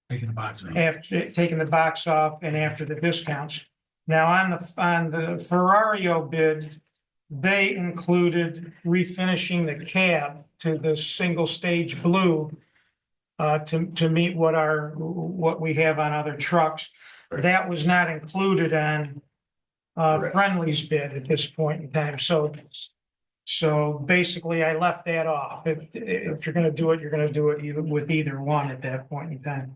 Taking the box off. after taking the box off and after the discounts. Now on the Ferrario bid, they included refinishing the cab to the single stage blue to meet what we have on other trucks. Right. That was not included on Correct. Friendly's bid at this point in time. So basically, I left that off. If you're going to do it, you're going to do it with either one at that point in time.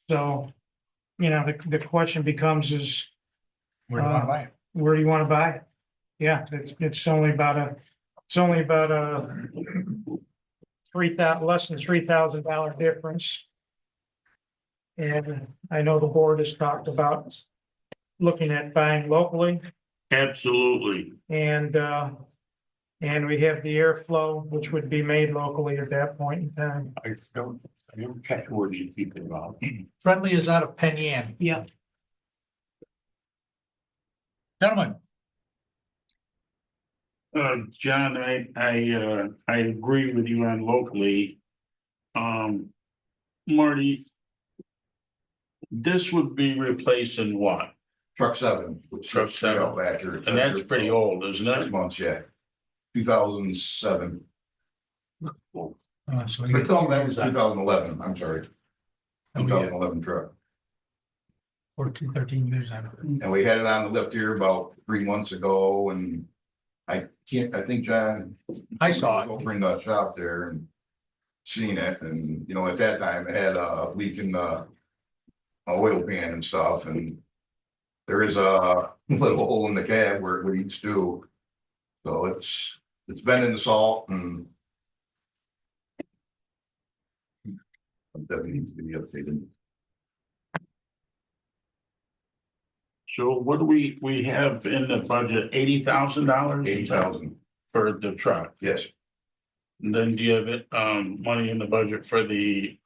So, the question becomes is, Where do you want to buy it? where do you want to buy it? Yeah, it's only about a less than $3,000 difference. And I know the board has talked about looking at buying locally, Absolutely. and we have the Airflow, which would be made locally at that point in time. I didn't catch words you keep about. Friendly is out of Penn Yan. Yeah. Gentlemen, John, I agree with you on locally. Marty, this would be replacing what? Truck 7. which Truck is 7. out accurate. And that's pretty old, isn't 6 it? months, yeah. 2007. so But you no, that was 2011, I'm sorry. Oh, yeah. 2011 truck. 13 years on it. And we had it on the lift here about 3 months ago, and I think John. I saw it. Over in the shop there and seen it, and at that time it had a leak in the oil pan and stuff, and there is a little hole in the cab where it would eat stew. So it's been in the salt and definitely needs to be updated. So what do we have in the budget? $80,000? 80,000, For the truck. yes. And then do you have money in the budget for the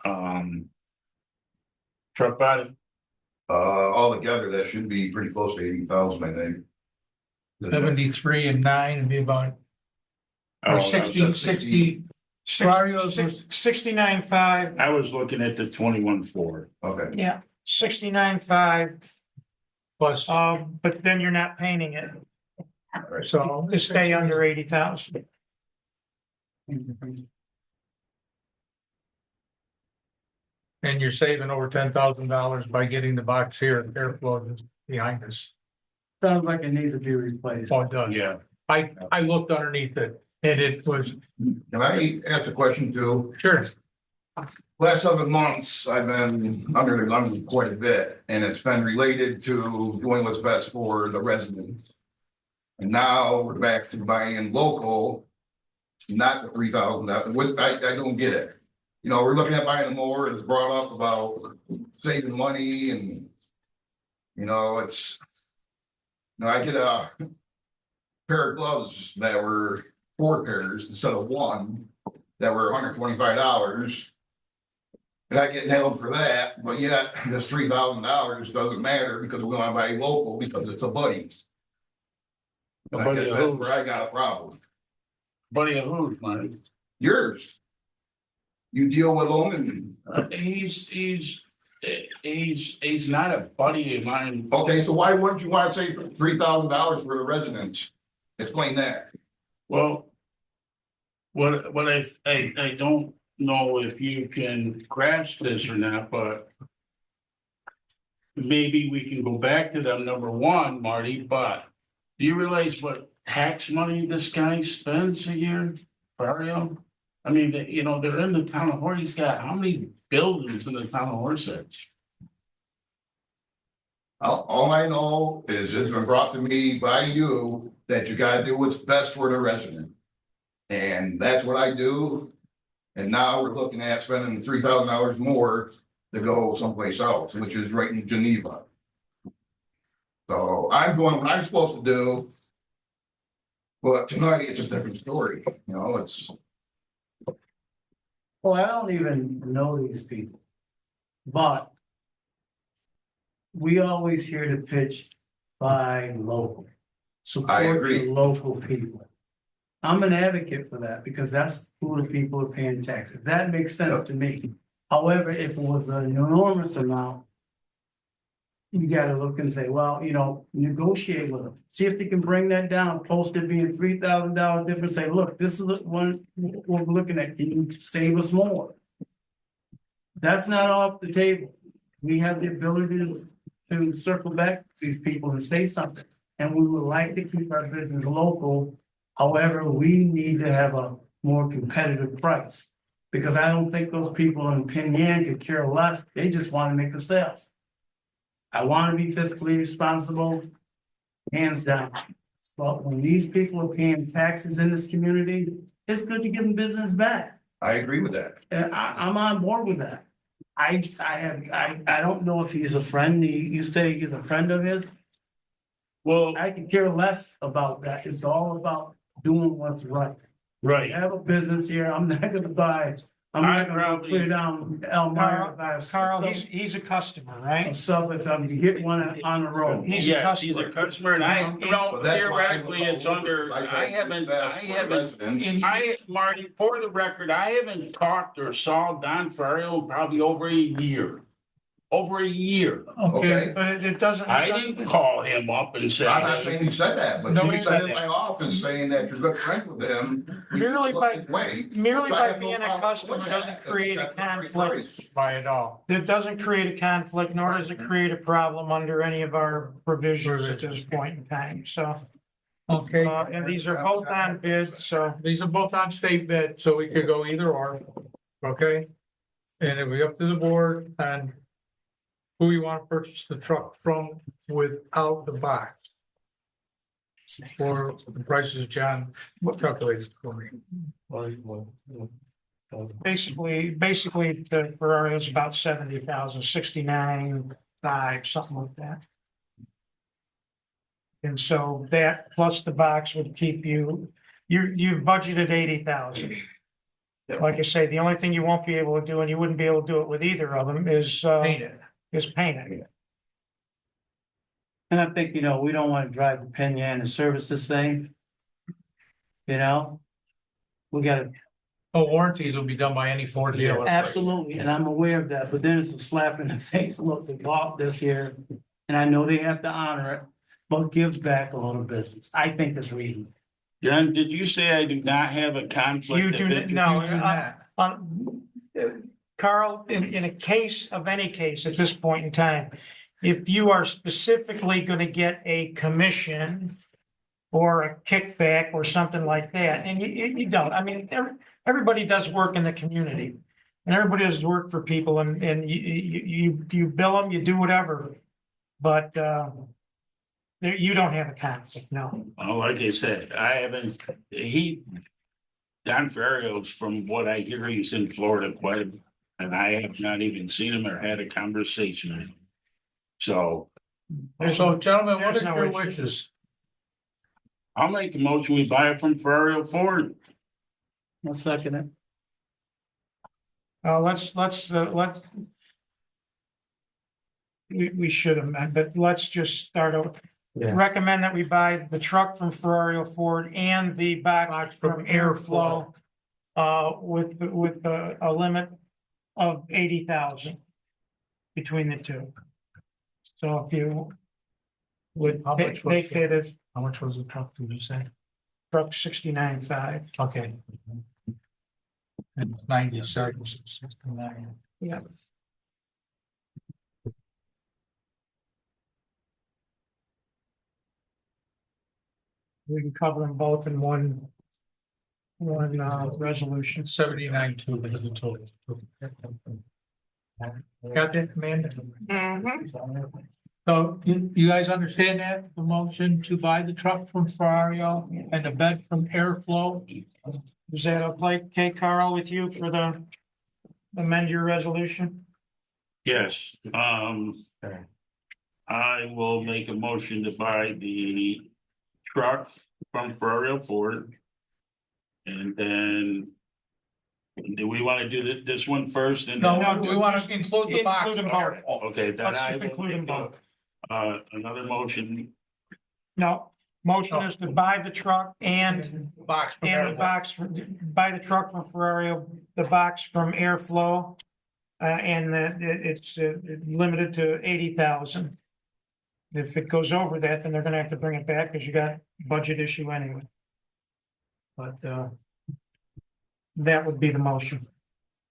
truck body? All together, that should be pretty close to 80,000, I think. 73 and 9 would be about, Oh, or 60. Ferrario's was 69.5. I was looking at the 21.4. Okay, Yeah, 69.5. plus. But then you're not painting it, all right. so to stay under 80,000. And you're saving over $10,000 by getting the box here, Airflow is behind us. Sounds like it needs to be replaced. Oh, it does. Yeah. I looked underneath it and it was, Can I ask a question too? sure, Last 7 months, I've been under the gun quite a bit, and it's been related to doing what's best for the residents. And now we're back to buying local, not the $3,000. I don't get it. You know, we're looking at buying a mower, it's brought up about saving money and, you know, it's. You know, I get a pair of gloves that were 4 pairs instead of 1, that were $125. And I get nailed for that, but yet this $3,000 doesn't matter because we want to buy local because it's a buddy. And I guess that's where I got a problem. Buddy of who's, Marty? Yours. You deal with them and, He's not a buddy of mine. okay, so why wouldn't you want to save $3,000 for the residents? Explain that. Well, what I don't know if you can grasp this or not, but maybe we can go back to them, number one, Marty, but do you realize what tax money this guy spends a year, Mario? I mean, you know, they're in the town of Horse. He's got how many buildings in the town of Horseheads? All I know is it's been brought to me by you that you gotta do what's best for the resident. And that's what I do. And now we're looking at spending $3,000 more to go someplace else, which is right in Geneva. So I'm doing what I'm supposed to do. But tonight it's a different story, you know, it's, Well, I don't even know these people. But we always hear the pitch by local. Support agree. the local people. I'm an advocate for that because that's who the people are paying taxes. That makes sense to me. However, if it was an enormous amount, you gotta look and say, well, you know, negotiate with them. See if they can bring that down, close to being $3,000 difference. Say, look, this is the one we're looking at. Can you save us more? That's not off the table. We have the ability to circle back to these people and say something. And we would like to keep our business local. However, we need to have a more competitive price. Because I don't think those people in Pinyan could care less. They just want to make the sales. I want to be fiscally responsible, hands down. But when these people are paying taxes in this community, it's good to give them business back. I agree with that. And I'm on board with that. I don't know if he's a friend. You say he's a friend of his. Well, I can care less about that. It's all about doing what's right. I right. have a business here. I'm not gonna buy, I'm not gonna go clear down Elmira. to buy a Carl, sub- he's a customer, A right? sub if I'm to get one on the road. He's a Yes, he's a customer. customer and I, you know, But that's why I theoretically, it's under, try I to do haven't, best for the residents. Marty, for the record, I haven't talked or saw Don Ferrio in probably over a year. Over a year. okay. But it doesn't. I didn't call him up and say. I'm not saying you said that, but No, you he said said in my office saying that you're good friends with him. Merely by- Merely So I by have no being a problem customer with doesn't that. create a That's a great conflict. price. By it all. It doesn't create a conflict, nor does it create a problem under any of our provisions at this point in time, so. Okay, And these are both on bid, so. these are both on state bid, so we could go either or, okay? And it'll be up to the board and who you want to purchase the truck from without the box. Or the prices John calculated for me. Basically, the Ferrari is about 70,000, 69,500, something like that. And so that plus the box would keep you've budgeted 80,000. Like I say, the only thing you won't be able to do, and you wouldn't be able to do it with either of them, is Paint it. paint it. And I think, you know, we don't want to drive to Pinyan and service this thing. You know? We gotta, Oh, warranties will be done by any Ford dealer. absolutely, and I'm aware of that, but then it's a slap in the face. Look, they bought this here. And I know they have to honor it, but give back a little business. I think it's reasonable. John, did you say I do not have a conflict? You of do, interest? no, Carl, in a case of any case at this point in time, if you are specifically gonna get a commission or a kickback or something like that, and you don't, I mean, everybody does work in the community. And everybody does work for people and you bill them, you do whatever, but, there, you don't have a conflict, no. Well, like I said, I haven't, Don Ferrio's, from what I hear, he's in Florida quite a bit, and I have not even seen him or had a conversation with him. So So gentlemen, what There's are no your issue. wishes? I'll make the motion, we buy it from Ferrio Ford. I'll second it. Let's. We should amend, but let's just start over. Yeah. Recommend that we buy the truck from Ferrario Ford and the box from Airflow. With a limit of 80,000. Between the two. So if you. Would How much was make it? it a How much was the truck, did you say? truck 69.5. Okay. And 97, 69. Yeah. We can cover them both in one resolution. 79 2 was the total. Got that, Amanda? Mhm. So you guys understand that, the motion to buy the truck from Ferrario and the bed from Airflow? Is that okay, Carl, with you for the amend your resolution? Yes, I will make a motion to buy the truck from Ferrio Ford. And then, do we want to do this one first? And No, then- we want to include the box. Include them both. Okay, then Let's I just will include them make a- both. another motion, No, motion is to buy the truck and Box from the Airflow. box, buy the truck from Ferrario, the box from Airflow. And that it's limited to 80,000. If it goes over that, then they're gonna have to bring it back because you got budget issue anyway. But that would be the motion.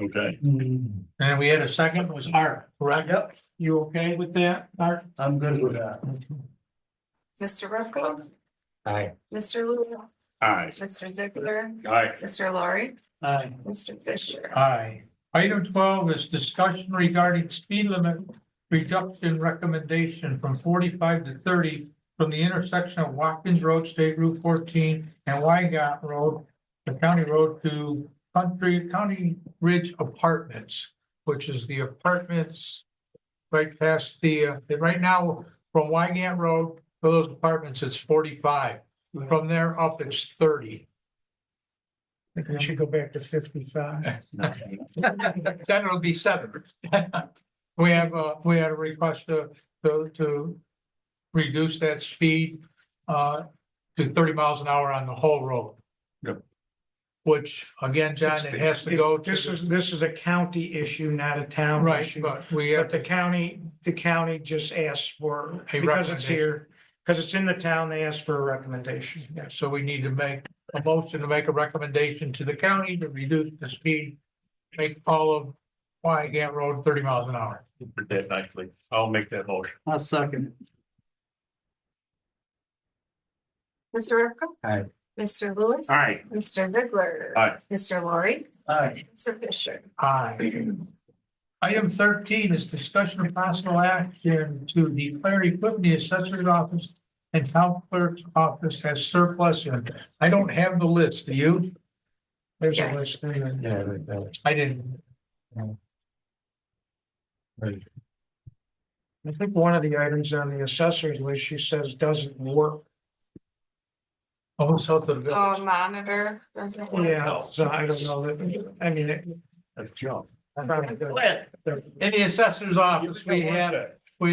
okay? And we had a second, was Art, correct? Yep. You okay with that, Art? I'm good with that. Mr. Repko, Aye. Mr. Lewis, Aye. Mr. Ziegler, Aye. Mr. Laurie, Aye. Mr. Fisher. Aye. Item 12 is discussion regarding speed limit reduction recommendation from 45 to 30 from the intersection of Watkins Road, State Route 14 and Wygant Road, the county road to County Ridge Apartments, which is the apartments right past right now from Wygant Road to those apartments, it's 45. From there up, it's 30. I think we should go back to 55. Then it'll be 7. We had a request to reduce that speed to 30 miles an hour on the whole road. Yep. Which, again, John, it has to go to. This is a county issue, not a town Right, issue. but we But have, the county just asked for, A because it's here, because it's in the town, they asked for a recommendation. Yes. so we need to make a motion to make a recommendation to the county to reduce the speed. Make all of Wygant Road 30 miles an hour. You did that nicely. I'll make that motion. I'll second it. Mr. Repko. Aye. Mr. Lewis. Aye. Mr. Ziegler. Aye. Mr. Laurie, Aye. Mr. Fisher. Aye. Item 13 is discussion of possible action to declare equipment the assessor's office and town clerk's office as surplus. And I don't have the list, do you? There's a Yes. list. there. Yeah, that. I didn't. Right. I think one of the items on the assessor's list, she says doesn't work. Oh, south of the Oh, village. monitor. doesn't work. Yeah, so I don't know that, I mean, it That's junk. probably does. In the assessor's office, we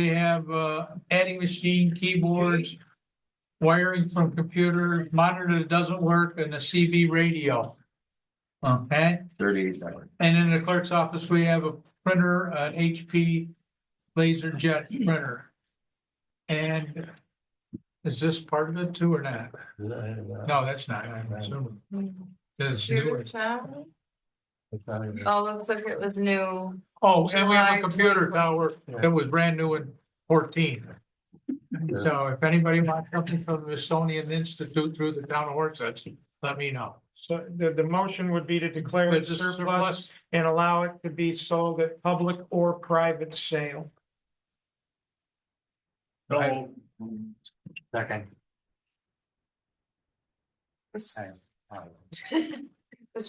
have adding machine, keyboards, wiring from computers, monitor that doesn't work, and a CV radio. Okay, 38. and in the clerk's office, we have a printer, an HP LaserJet printer. And is this part of it too or not? No, that's not. I'm assuming. It's Computer newer. tower? Oh, looks like it was new. Oh, and we have a July computer 21. tower that was brand new in 14. So if anybody wants something from the Smithsonian Institute through the town of Horset, let me know. So the motion would be to declare it But the surplus and allow it to be sold at public or private sale. So, Second. Mr.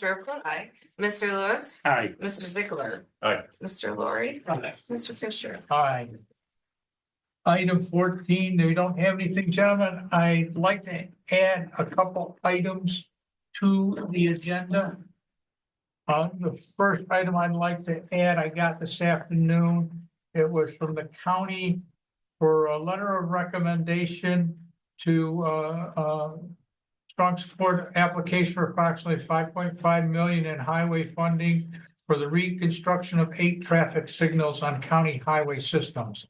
Repko, aye. Mr. Lewis, aye. Mr. Ziegler. Aye. Mr. Laurie, Mr. Fisher. Aye. Item 14, they don't have anything, gentlemen. I'd like to add a couple items to the agenda. The first item I'd like to add, I got this afternoon. It was from the county for a letter of recommendation to strong support application for approximately 5.5 million in highway funding for the reconstruction of 8 traffic signals on county highway systems.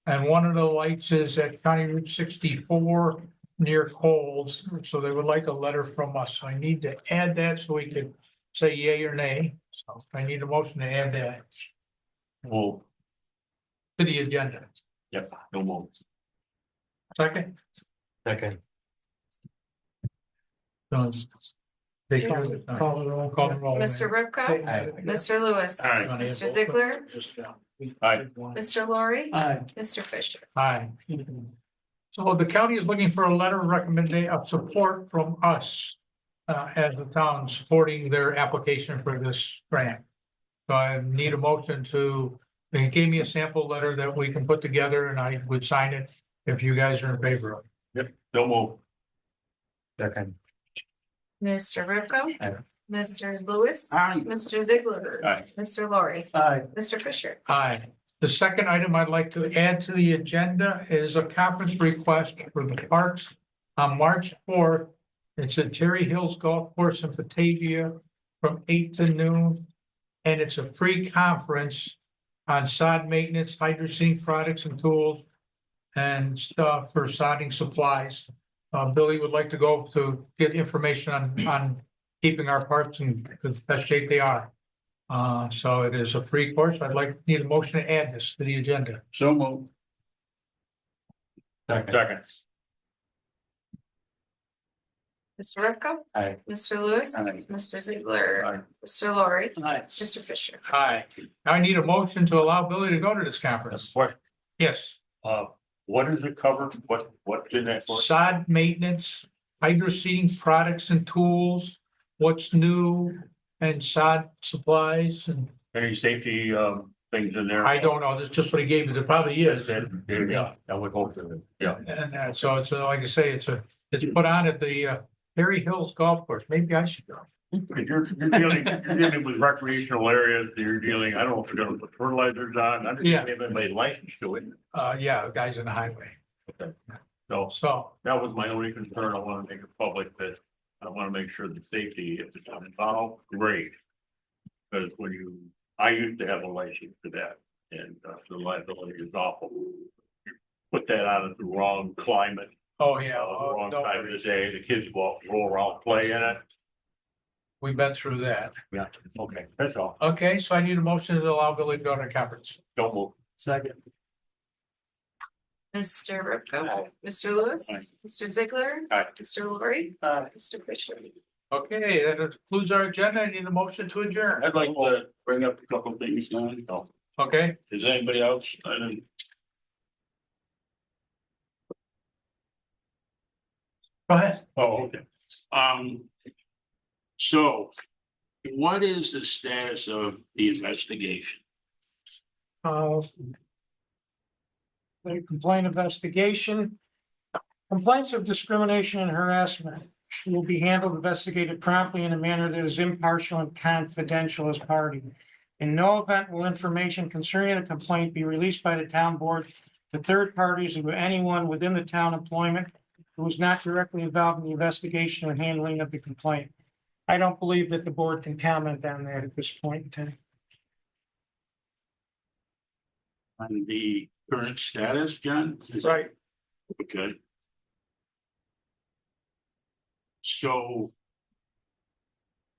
And one of the lights is at County Route 64 near Coles, so they would like a letter from us. So I need to add that so we could say yay or nay. So I need a motion to add that Well, to the agenda. yeah, no more. Second? Second. They Yes. call the roll. Call the roll. Mr. Repko, Aye. Mr. Lewis. Aye. Mr. Ziegler, Aye. Mr. Laurie, Aye. Mr. Fisher. Aye. So the county is looking for a letter of recommendation of support from us as the town supporting their application for this grant. So I need a motion to, they gave me a sample letter that we can put together and I would sign it if you guys are in favor of it. Yep, no more. Second. Mr. Repko. Aye. Mr. Lewis. Aye. Mr. Ziegler. Aye. Mr. Laurie, Aye. Mr. Fisher. Aye. The second item I'd like to add to the agenda is a conference request for the parks on March 4th. It's at Terry Hills Golf Course in Batavia from 8 to noon. And it's a free conference on sod maintenance, hydroseed products and tools and stuff for sodding supplies. Billy would like to go to get information on keeping our parks in the best shape they are. So it is a free course. Need a motion to add this to the agenda. So move. Second. Second. Mr. Repko. Aye. Mr. Lewis. Aye. Mr. Ziegler. Aye. Mr. Laurie, Aye. Mr. Fisher. Aye. Now I need a motion to allow Billy to go to this conference. Question, Yes, what is it covered? What's in that for? sod maintenance, hydroseeding products and tools, what's new and sod supplies and Any safety, things in there? I don't know. That's just what he gave me. There probably is. Yeah, I would hope so, yeah. And so it's like I say, it's put on at the Perry Hills Golf Course. Maybe I should go. Because you're dealing with recreational areas, you're dealing, I don't know if you're gonna put fertilizers on, I Yeah. just haven't made license to it. Yeah, the guys in the highway. So So, that was my only concern, I wanna make it public that I wanna make sure the safety, if it's on file, great. Because I used to have a license for that, and the liability is awful. You put that out at the wrong climate, oh yeah. the wrong time of the day, the kids will roll around, play in it. We've been through that. Yeah, okay, that's all, Okay, so I need a motion to allow Billy to go to the conference. don't move. Second. Mr. Repko. Mr. Lewis. Aye. Mr. Ziegler. Aye. Mr. Laurie, Aye. Mr. Fisher. Okay, that concludes our agenda. I need a motion to adjourn. I'd like to bring up a couple of things now. So, Okay, is anybody else? I didn't. go ahead. Oh, okay. So what is the status of the investigation? The complaint investigation. Complaints of discrimination and harassment will be handled, investigated promptly in a manner that is impartial and confidential as party. In no event will information concerning the complaint be released by the town board to third parties or anyone within the town employment who is not directly involved in the investigation or handling of the complaint. I don't believe that the board can comment on that at this point in time. On the current status, John? Right. Okay. So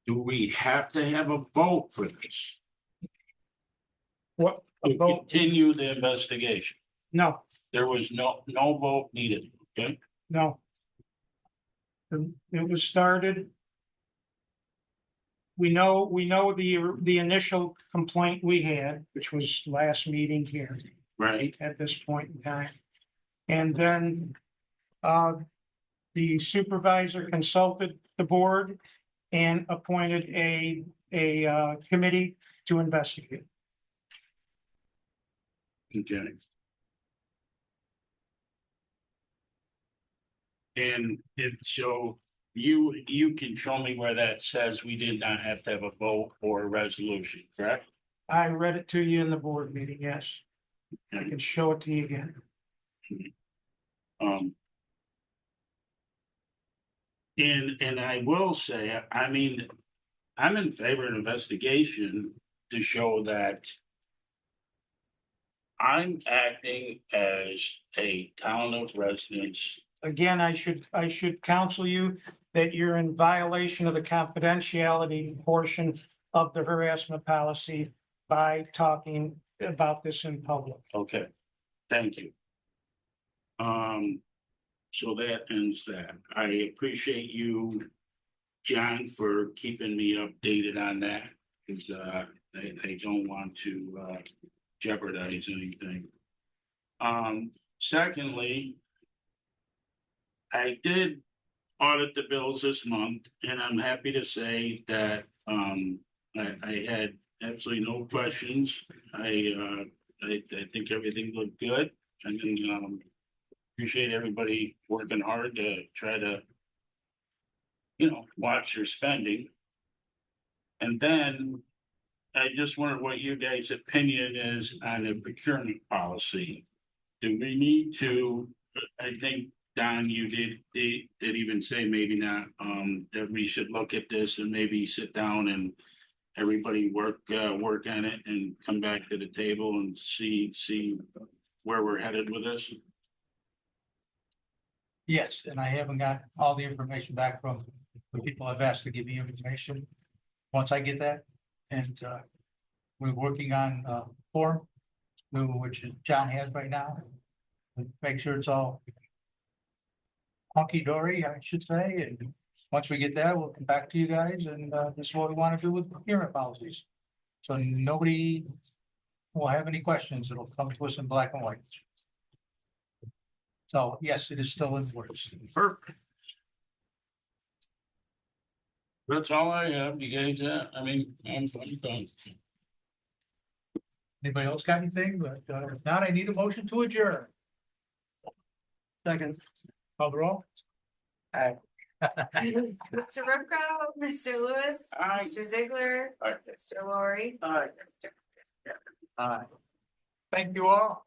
do we have to have a vote for this? What? To continue the investigation? No, There was no vote needed, okay? no. It was started. We know the initial complaint we had, which was last meeting here Right, at this point in time. And then the supervisor consulted the board and appointed a committee to investigate. okay. And so you can show me where that says we did not have to have a vote or a resolution, correct? I read it to you in the board meeting, yes. I can show it to you again. Um. And I will say, I mean, I'm in favor of an investigation to show that I'm acting as a town of residents. Again, I should counsel you that you're in violation of the confidentiality portion of the harassment policy by talking about this in public. Okay, thank you. So that ends that. I appreciate you, John, for keeping me updated on that. Because I don't want to jeopardize anything. Secondly, I did audit the bills this month, and I'm happy to say that I had absolutely no questions. I think everything looked good. And then appreciate everybody working hard to try to, watch their spending. And then I just wondered what you guys' opinion is on the procurement policy. Do we need to, I think, Don, you did even say maybe not, that we should look at this and maybe sit down and everybody work on it and come back to the table and see where we're headed with this? Yes, and I haven't got all the information back from the people I've asked to give me information. Once I get that, and we're working on form, which John has right now. Make sure it's all hunky-dory, I should say, and once we get that, we'll come back to you guys, and this is what we want to do with procurement policies. So nobody will have any questions, it'll come to us in black and white. So, yes, it is still in the works. Perfect. That's all I have. You guys, I'm done. Anybody else got anything? But if not, I need a motion to adjourn. Second. Call the roll. Mr. Rubko, Mr. Lewis, Aye. Mr. Ziegler, Aye. Mr. Laurie. Aye. Mr. Thank you all.